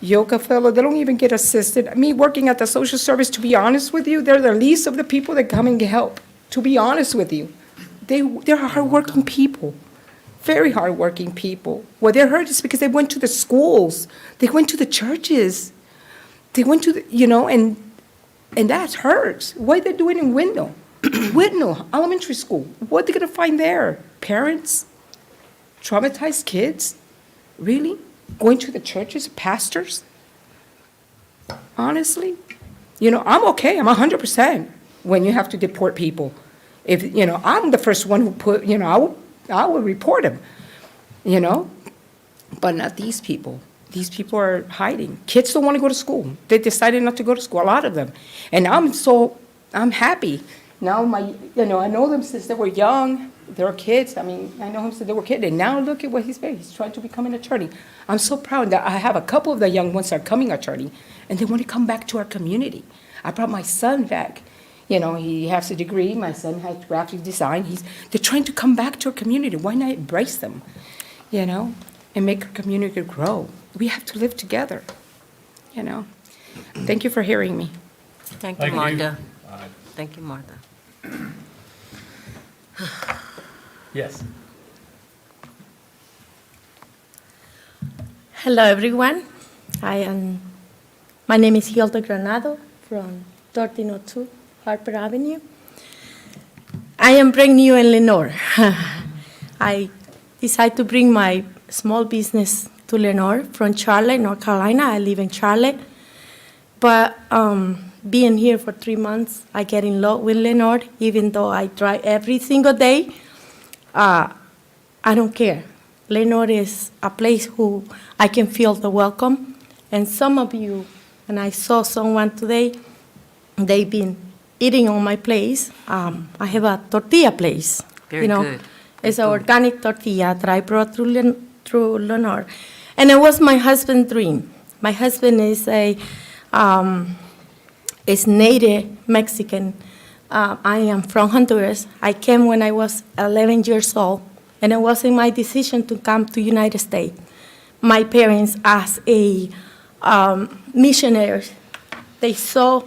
S18: Yoga Fellow, they don't even get assisted. Me working at the social service, to be honest with you, they're the least of the people that come and get help, to be honest with you. They're hardworking people, very hardworking people. What they're hurt is because they went to the schools, they went to the churches, they went to the, and that hurts. What are they doing in Windmill? Windmill Elementary School, what are they gonna find there? Parents? Traumatized kids? Really? Going to the churches, pastors? Honestly? I'm okay, I'm 100% when you have to deport people. If, I'm the first one who put, I would report them, but not these people. These people are hiding. Kids don't want to go to school. They decided not to go to school, a lot of them. And I'm happy. Now I know them since they were young. They were kids. I know him since they were kids. And now look at what he's been. He's trying to become an attorney. I'm so proud that I have a couple of the young ones that are coming attorney, and they want to come back to our community. I brought my son back. He has a degree. My son has graphic design. They're trying to come back to our community. Why not embrace them, and make our community grow? We have to live together, Thank you for hearing me.
S8: Thank you, Martha. Thank you, Martha.
S1: Yes.
S17: Hello, everyone. My name is Hilda Granado from 1302 Harper Avenue. I am brand new in Lenore. I decided to bring my small business to Lenore from Charlotte, North Carolina. I live in Charlotte. But being here for 3 months, I get in love with Lenore, even though I drive every single day. I don't care. Lenore is a place who I can feel the welcome. And some of you, and I saw someone today, they've been eating on my place. I have a tortilla place.
S8: Very good.
S17: It's an organic tortilla that I brought through Lenore. And it was my husband's dream. My husband is native Mexican. I am from Honduras. I came when I was 11 years old, and it wasn't my decision to come to United States. My parents, as a missionaries, they saw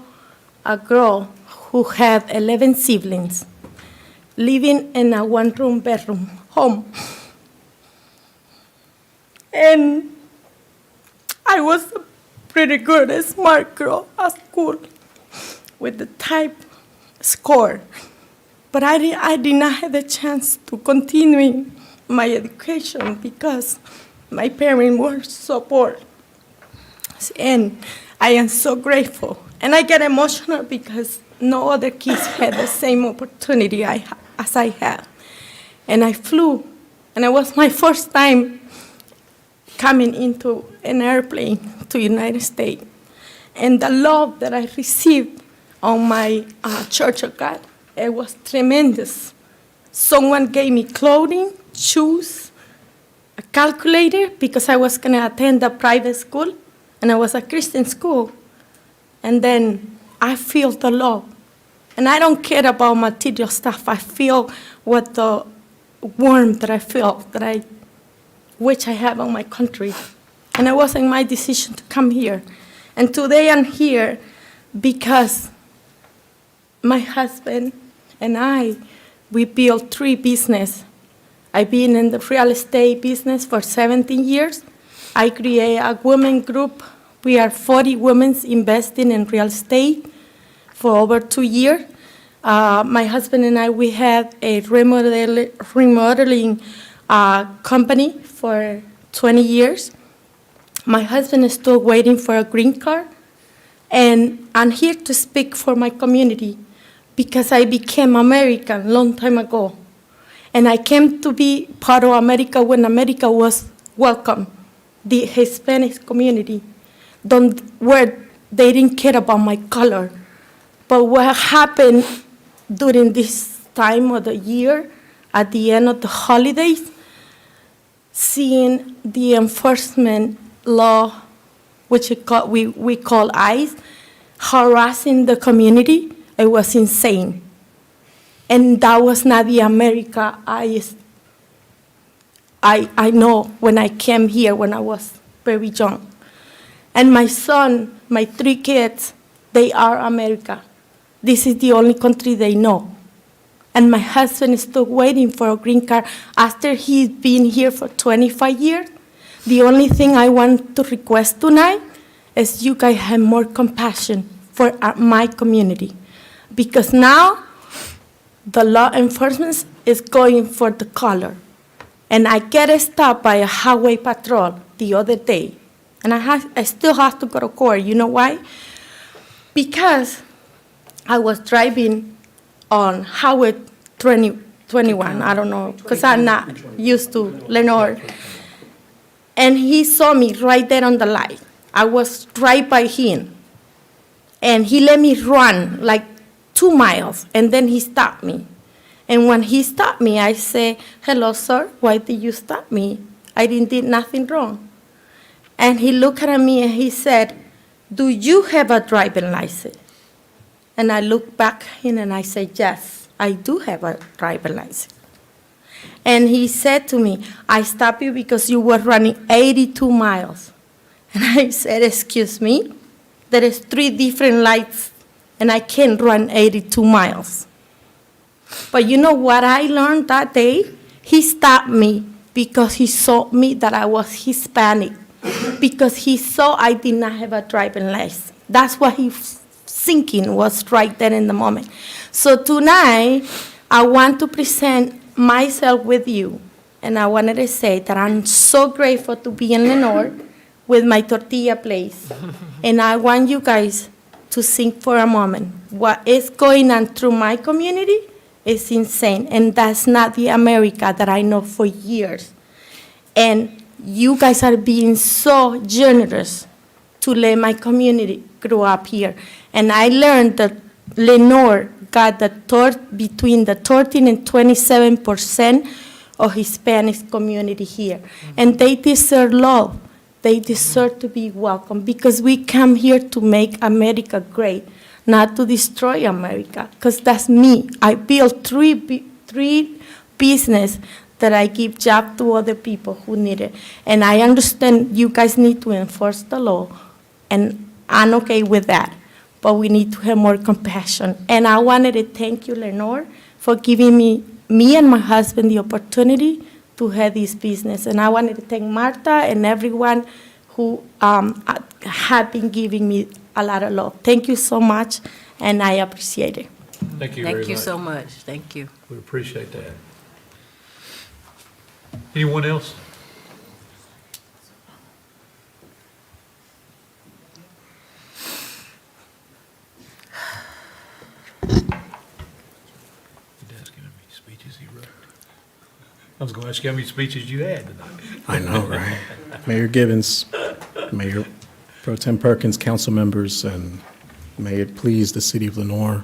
S17: a girl who had 11 siblings living in a one-room bedroom home. And I was a pretty good, a smart girl at school with the type score. But I did not have the chance to continue my education because my parents were so poor. And I am so grateful. And I get emotional because no other kids had the same opportunity as I had. And I flew, and it was my first time coming into an airplane to United States. And the love that I received on my Church of God, it was tremendous. Someone gave me clothing, shoes, a calculator, because I was going to attend a private school, and it was a Christian school. And then I feel the love. And I don't care about material stuff. I feel what the warmth that I feel, that I which I have on my country. And it wasn't my decision to come here. And today I'm here because my husband and I, we built 3 businesses. I've been in the real estate business for 17 years. I create a women group. We are 40 women investing in real estate for over 2 years. My husband and I, we had a remodeling company for 20 years. My husband is still waiting for a green card. And I'm here to speak for my community because I became American a long time ago. And I came to be part of America when America was welcome, the Hispanic community, where they didn't care about my color. But what happened during this time of the year, at the end of the holidays, seeing the enforcement law, which we call ICE, harassing the community, it was insane. And that was not the America I know when I came here when I was very young. And my son, my 3 kids, they are America. This is the only country they know. And my husband is still waiting for a green card after he's been here for 25 years. The only thing I want to request tonight is you guys have more compassion for my community. Because now the law enforcement is going for the color. And I get stopped by a highway patrol the other day. And I still have to go to court. You know why? Because I was driving on Highway 21. I don't know, because I'm not used to Lenore. And he saw me right there on the light. I was right by him. And he let me run like 2 miles, and then he stopped me. And when he stopped me, I said, "Hello, sir, why did you stop me? I didn't do nothing wrong." And he looked at me and he said, "Do you have a driving license?" And I looked back at him and I said, "Yes, I do have a driving license." And he said to me, "I stopped you because you were running 82 miles. And I said, "Excuse me, there is 3 different lights and I can't run 82 miles. But you know what I learned that day? He stopped me because he saw me that I was Hispanic, because he saw I did not have a driving license. That's what he thinking was right there in the moment. So tonight, I want to present myself with you, and I wanted to say that I'm so grateful to be in Lenore with my tortilla place. And I want you guys to think for a moment. What is going on through my community is insane, and that's not the America that I know for years. And you guys are being so generous to let my community grow up here. And I learned that Lenore got between the 13 and 27% of Hispanic community here. And they deserve love. They deserve to be welcome, because we come here to make America great, not to destroy America, because that's me. I built three business that I give job to other people who need it. And I understand you guys need to enforce the law, and I'm okay with that. But we need to have more compassion. And I wanted to thank you, Lenore, for giving me and my husband the opportunity to have this business. And I wanted to thank Martha and everyone who have been giving me a lot of love. Thank you so much, and I appreciate it.
S1: Thank you very much.
S8: Thank you so much. Thank you.
S1: We appreciate that. Anyone else? I was going to ask you how many speeches you had tonight.
S12: I know, right? Mayor Gibbons, Mayor Pro Tem Perkins, council members, and may it please the city of Lenore.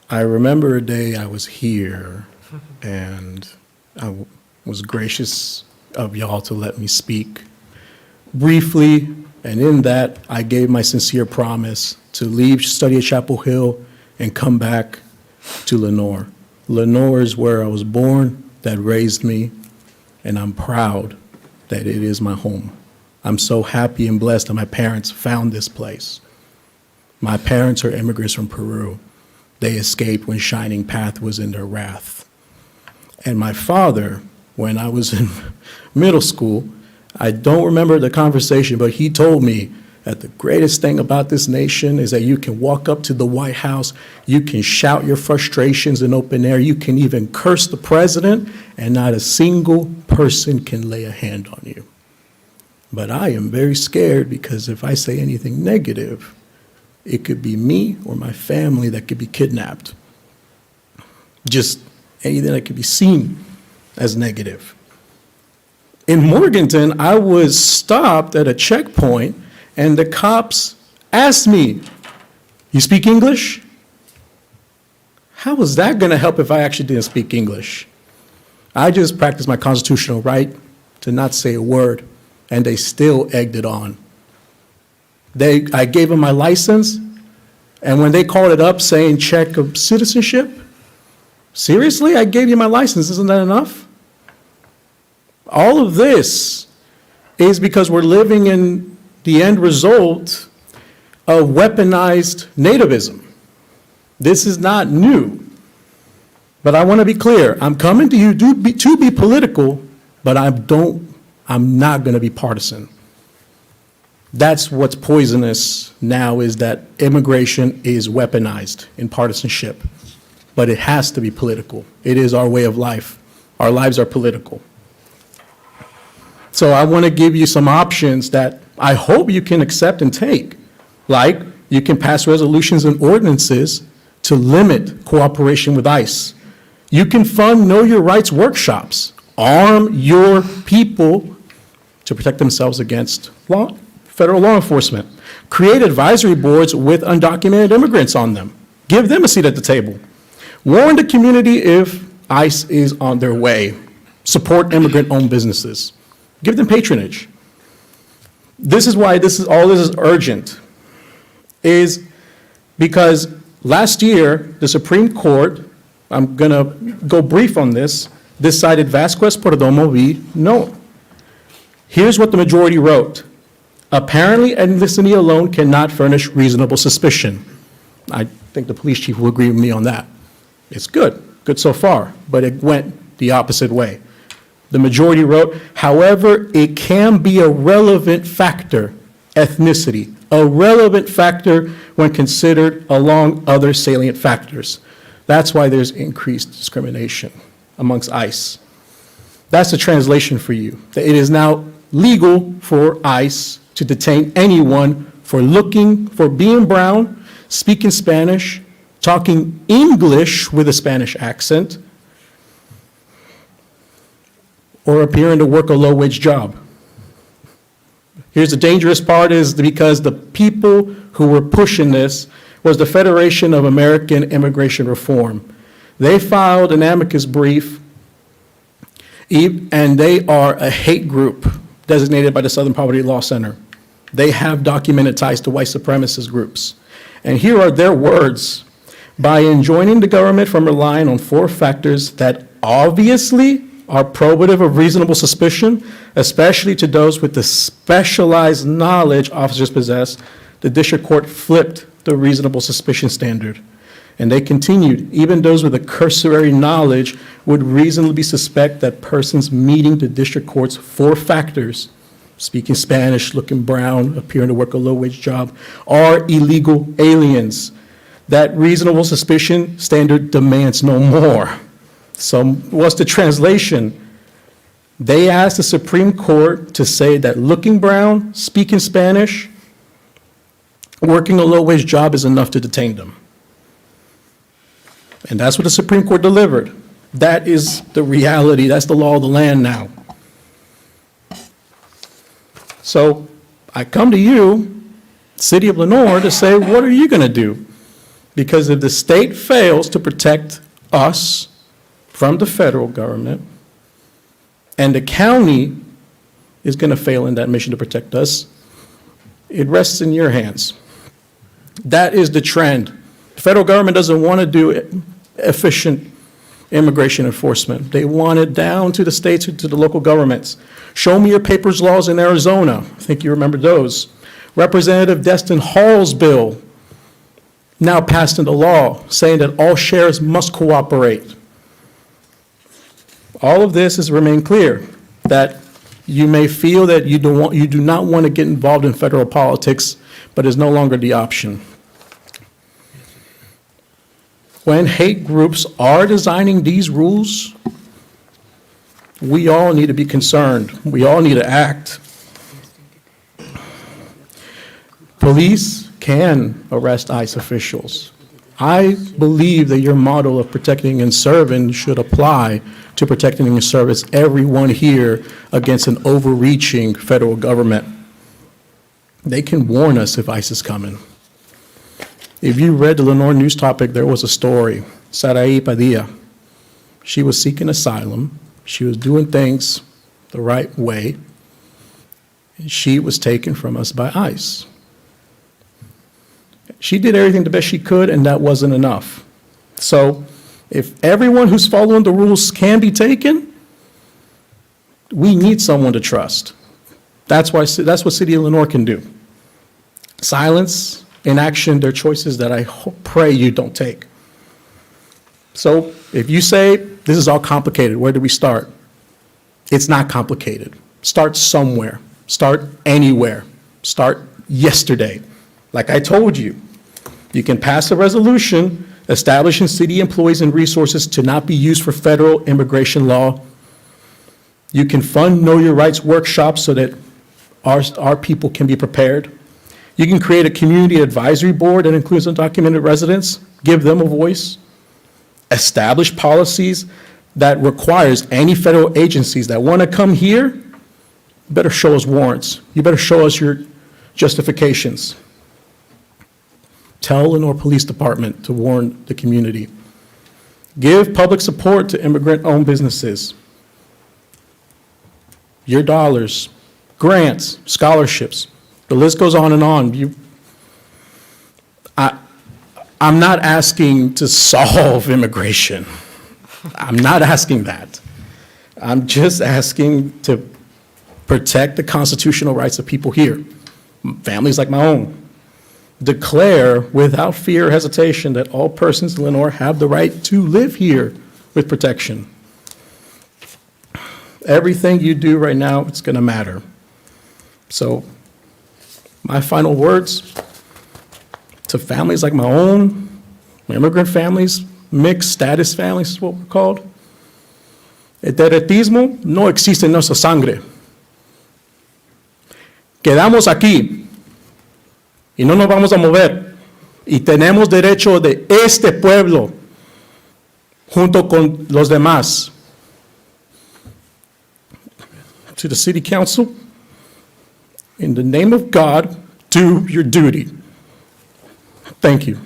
S12: I remember a day I was here, and I was gracious of y'all to let me speak briefly, and in that, I gave my sincere promise to leave study at Chapel Hill and come back to Lenore. Lenore is where I was born, that raised me, and I'm proud that it is my home. I'm so happy and blessed that my parents found this place. My parents are immigrants from Peru. They escaped when Shining Path was in their wrath. And my father, when I was in middle school, I don't remember the conversation, but he told me that the greatest thing about this nation is that you can walk up to the White House, you can shout your frustrations in open air, you can even curse the president, and not a single person can lay a hand on you. But I am very scared because if I say anything negative, it could be me or my family that could be kidnapped. Just anything that could be seen as negative. In Morganton, I was stopped at a checkpoint and the cops asked me, "You speak English?" How was that going to help if I actually didn't speak English? I just practiced my constitutional right to not say a word, and they still egged it on. I gave them my license, and when they called it up saying check of citizenship, seriously, I gave you my license, isn't that enough? All of this is because we're living in the end result of weaponized nativism. This is not new. But I want to be clear. I'm coming to you to be political, but I'm not going to be partisan. That's what's poisonous now, is that immigration is weaponized in partisanship. But it has to be political. It is our way of life. Our lives are political. So I want to give you some options that I hope you can accept and take. Like, you can pass resolutions and ordinances to limit cooperation with ICE. You can fund Know Your Rights workshops. Arm your people to protect themselves against federal law enforcement. Create advisory boards with undocumented immigrants on them. Give them a seat at the table. Warn the community if ICE is on their way. Support immigrant-owned businesses. Give them patronage. This is why all this is urgent, is because last year, the Supreme Court, I'm going to go brief on this, decided Vasquez-Perdomo v. No. Here's what the majority wrote. Apparently, ethnicity alone cannot furnish reasonable suspicion. I think the police chief will agree with me on that. It's good so far, but it went the opposite way. The majority wrote, however, it can be a relevant factor, ethnicity, a relevant factor when considered along other salient factors. That's why there's increased discrimination amongst ICE. That's the translation for you. It is now legal for ICE to detain anyone for being brown, speaking Spanish, talking English with a Spanish accent, or appearing to work a low-wage job. Here's the dangerous part, is because the people who were pushing this was the Federation of American Immigration Reform. They filed an amicus brief, and they are a hate group designated by the Southern Poverty Law Center. They have documented ties to white supremacist groups. And here are their words. By enjoining the government from relying on 4 factors that obviously are probative of reasonable suspicion, especially to those with the specialized knowledge officers possess, the district court flipped the reasonable suspicion standard. And they continued, even those with a cursory knowledge would reasonably suspect that persons meeting the district court's 4 factors, speaking Spanish, looking brown, appearing to work a low-wage job, are illegal aliens. That reasonable suspicion standard demands no more. So what's the translation? They asked the Supreme Court to say that looking brown, speaking Spanish, working a low-wage job is enough to detain them. And that's what the Supreme Court delivered. That is the reality. That's the law of the land now. So I come to you, City of Lenoir, to say, what are you going to do? Because if the state fails to protect us from the federal government, and the county is going to fail in that mission to protect us, it rests in your hands. That is the trend. The federal government doesn't want to do efficient immigration enforcement. They want it down to the states, to the local governments. Show me your papers laws in Arizona. I think you remember those. Representative Destin Hall's bill, now passed into law, saying that all sheriffs must cooperate. All of this has remained clear, that you may feel that you do not want to get involved in federal politics, but is no longer the option. When hate groups are designing these rules, we all need to be concerned. We all need to act. Police can arrest ICE officials. I believe that your model of protecting and serving should apply to protecting and service everyone here against an overreaching federal government. They can warn us if ICE is coming. If you read the Lenore News Topic, there was a story, Sarai Padilla. She was seeking asylum. She was doing things the right way. And she was taken from us by ICE. She did everything the best she could, and that wasn't enough. So if everyone who's following the rules can be taken, we need someone to trust. That's what City of Lenore can do. Silence, inaction, they're choices that I pray you don't take. So if you say, this is all complicated, where do we start? It's not complicated. Start somewhere. Start anywhere. Start yesterday. Like I told you, you can pass a resolution establishing city employees and resources to not be used for federal immigration law. You can fund Know Your Rights workshops so that our people can be prepared. You can create a community advisory board that includes undocumented residents, give them a voice. Establish policies that requires any federal agencies that want to come here, better show us warrants. You better show us your justifications. Tell Lenore Police Department to warn the community. Give public support to immigrant-owned businesses. Your dollars, grants, scholarships, the list goes on and on. I'm not asking to solve immigration. I'm not asking that. I'm just asking to protect the constitutional rights of people here, families like my own. Declare without fear or hesitation that all persons in Lenore have the right to live here with protection. Everything you do right now, it's going to matter. So my final words to families like my own, immigrant families, mixed status families is what we're called. El terrorismo no existe en nuestra sangre. Quedamos aquí y no nos vamos a mover. Y tenemos derecho de este pueblo junto con los demás. To the city council, in the name of God, do your duty. Thank you.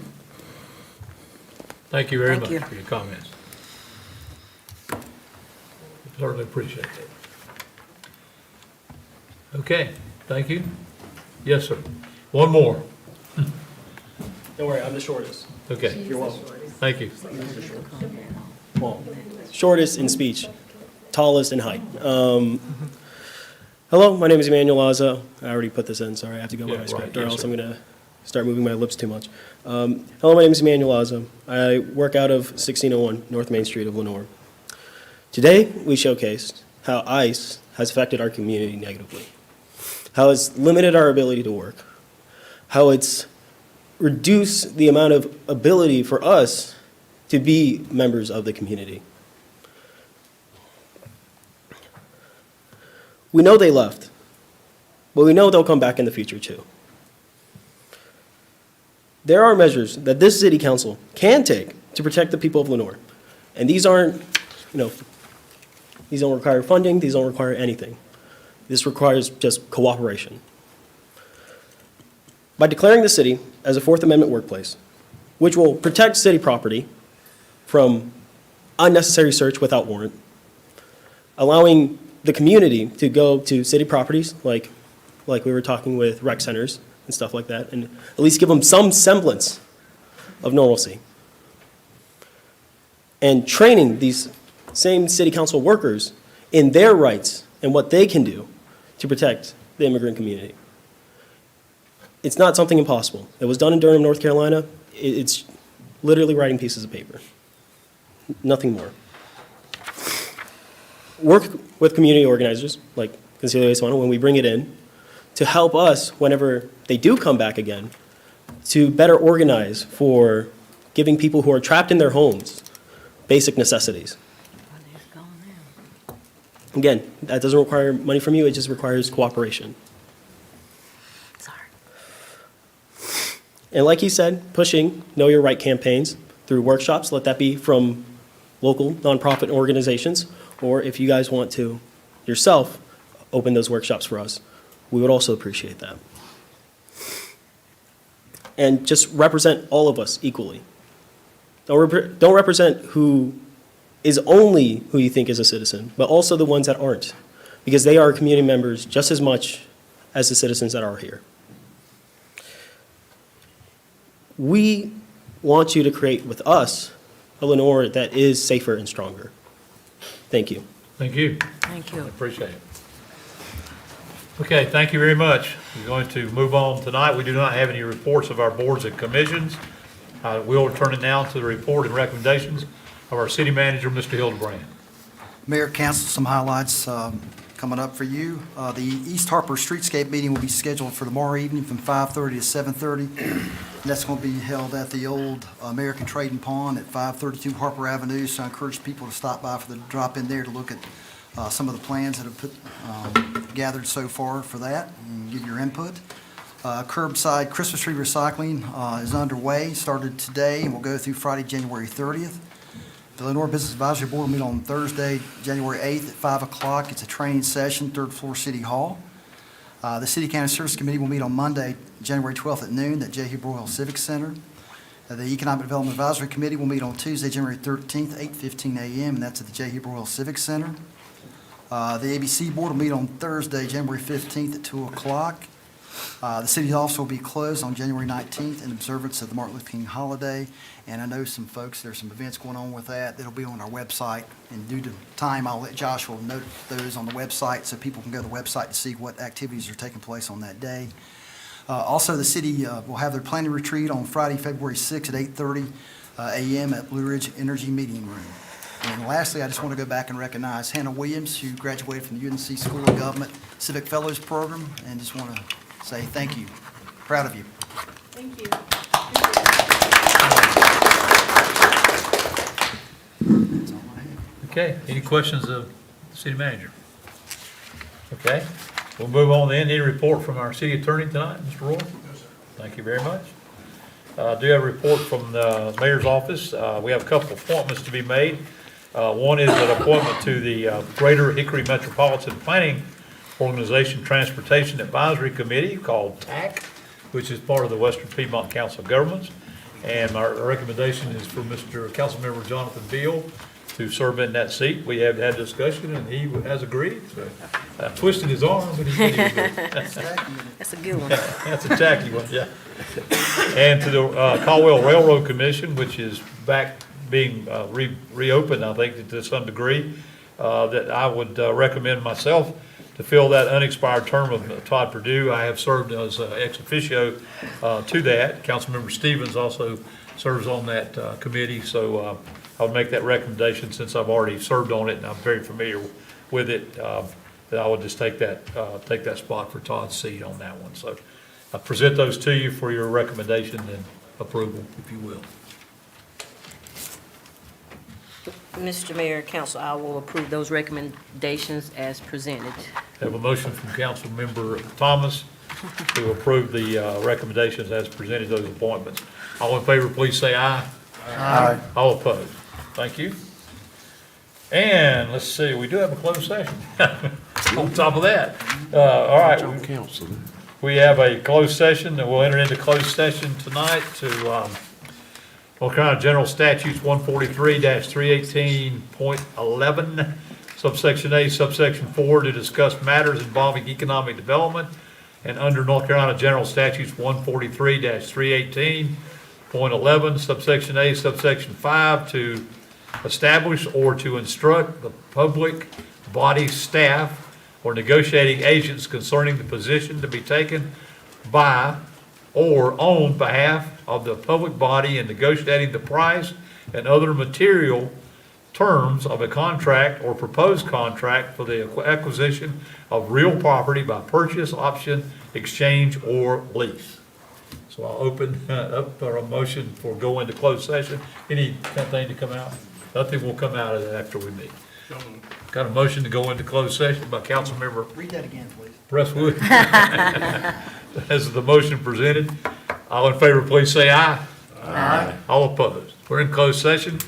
S1: Thank you very much for your comments. Certainly appreciate that. Okay, thank you. Yes, sir. One more.
S14: Don't worry, I'm the shortest.
S1: Okay.
S14: You're welcome.
S1: Thank you.
S14: Well, shortest in speech, tallest in height. Hello, my name is Emmanuel Lazo. I already put this in, sorry, I have to go by my script, or else I'm going to start moving my lips too much. Hello, my name is Emmanuel Lazo. I work out of 1601 North Main Street of Lenore. Today, we showcased how ICE has affected our community negatively, how it's limited our ability to work, how it's reduced the amount of ability for us to be members of the community. We know they left, but we know they'll come back in the future too. There are measures that this city council can take to protect the people of Lenore. And these aren't, these don't require funding, these don't require anything. This requires just cooperation. By declaring the city as a Fourth Amendment workplace, which will protect city property from unnecessary search without warrant, allowing the community to go to city properties like we were talking with rec centers and stuff like that, and at least give them some semblance of normalcy. and training these same city council workers in their rights and what they can do to protect the immigrant community. It's not something impossible. It was done in Durham, North Carolina. It's literally writing pieces of paper, nothing more. Work with community organizers like Concilio Hispano when we bring it in to help us whenever they do come back again to better organize for giving people who are trapped in their homes basic necessities. Again, that doesn't require money from you, it just requires cooperation. And like he said, pushing Know Your Right campaigns through workshops, let that be from local nonprofit organizations, or if you guys want to yourself open those workshops for us, we would also appreciate that. And just represent all of us equally. Don't represent who is only who you think is a citizen, but also the ones that aren't, because they are community members just as much as the citizens that are here. We want you to create with us a Lenore that is safer and stronger. Thank you.
S1: Thank you.
S8: Thank you.
S1: I appreciate it. Okay, thank you very much. We're going to move on tonight. We do not have any reports of our boards and commissions. We'll turn it now to the report and recommendations of our city manager, Mr. Hildebrand.
S6: Mayor, council, some highlights coming up for you. The East Harper Streetscape meeting will be scheduled for tomorrow evening from 5:30 to 7:30. And that's going to be held at the old American Trading Pond at 532 Harper Avenue. So I encourage people to stop by for the drop in there to look at some of the plans that have gathered so far for that and give your input. Curbside Christmas tree recycling is underway, started today, and will go through Friday, January 30th. The Lenore Business Advisory Board will meet on Thursday, January 8th at 5 o'clock. It's a training session, third floor City Hall. The City County Service Committee will meet on Monday, January 12th at noon at J. Hoover Royal Civic Center. The Economic Development Advisory Committee will meet on Tuesday, January 13th, 8:15 a.m., and that's at the J. Hoover Royal Civic Center. The ABC Board will meet on Thursday, January 15th at 2 o'clock. The city's office will be closed on January 19th in observance of the Martin Luther King holiday. And I know some folks, there's some events going on with that. That'll be on our website. And due to time, I'll let Joshua note those on the website so people can go to the website to see what activities are taking place on that day. Also, the city will have their planning retreat on Friday, February 6th at 8:30 a.m. at Blue Ridge Energy Meeting Room. And lastly, I just want to go back and recognize Hannah Williams, who graduated from the UNC School of Government Civic Fellows Program, and just want to say thank you. Proud of you.
S4: Thank you.
S6: That's all I have.
S1: Okay, any questions of the city manager? Okay, we'll move on then. Any report from our city attorney tonight, Mr. Roy? Thank you very much. I do have a report from the mayor's office. We have a couple of appointments to be made. One is an appointment to the Greater Hickory Metropolitan Planning Organization Transportation Advisory Committee called TAC, which is part of the Western Piedmont Council of Governments. And our recommendation is for Mr. Councilmember Jonathan Beal to serve in that seat. We have had discussion and he has agreed. So I twisted his arm, but he said he would do it.
S8: That's a good one.
S1: That's a tacky one, yeah. And to the Caldwell Railroad Commission, which is back being reopened, I think, to some degree, that I would recommend myself to fill that unexpired term of Todd Perdue. I have served as ex officio to that. Councilmember Stevens also serves on that committee, so I would make that recommendation since I've already served on it and I'm very familiar with it, that I would just take that spot for Todd's seat on that one. So I present those to you for your recommendation and approval, if you will.
S8: Mr. Mayor, Council, I will approve those recommendations as presented.
S1: Have a motion from Councilmember Thomas to approve the recommendations as presented, those appointments. All in favor, please say aye.
S6: Aye.
S1: All opposed. Thank you. And let's see, we do have a closed session on top of that. All right. We have a closed session, and we'll enter into closed session tonight to North Carolina General Statutes 143-318.11, subsection A, subsection 4, to discuss matters involving economic development, and under North Carolina General Statutes 143-318.11, subsection A, subsection 5, to establish or to instruct the public body staff or negotiating agents concerning the position to be taken by or on behalf of the public body in negotiating the price and other material terms of a contract or proposed contract for the acquisition of real property by purchase, option, exchange, or lease. So I'll open up for a motion for go into closed session. Any kind of thing to come out? Nothing will come out of that after we meet. Got a motion to go into closed session by Councilmember
S6: Read that again, please.
S1: Presswood. As the motion presented, all in favor, please say aye. Aye. All opposed. We're in closed session.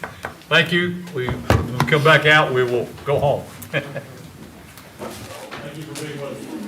S1: Thank you. When we come back out, we will go home. Thank you for being with us.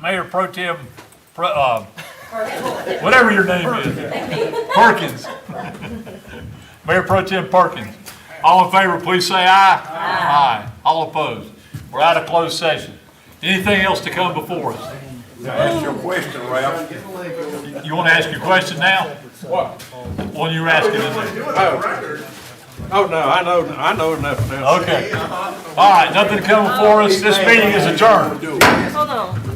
S1: Mayor Pro Tem, whatever your name is, Perkins. Mayor Pro Tem Perkins. All in favor, please say aye. Aye. All opposed. We're out of closed session. Anything else to come before us?
S15: Ask your question, Ralph.
S1: You want to ask your question now?
S15: What?
S1: One you were asking in there.
S15: Oh, no, I know enough now.
S1: Okay. All right, nothing to come before us. This meeting is adjourned.
S8: Hold on.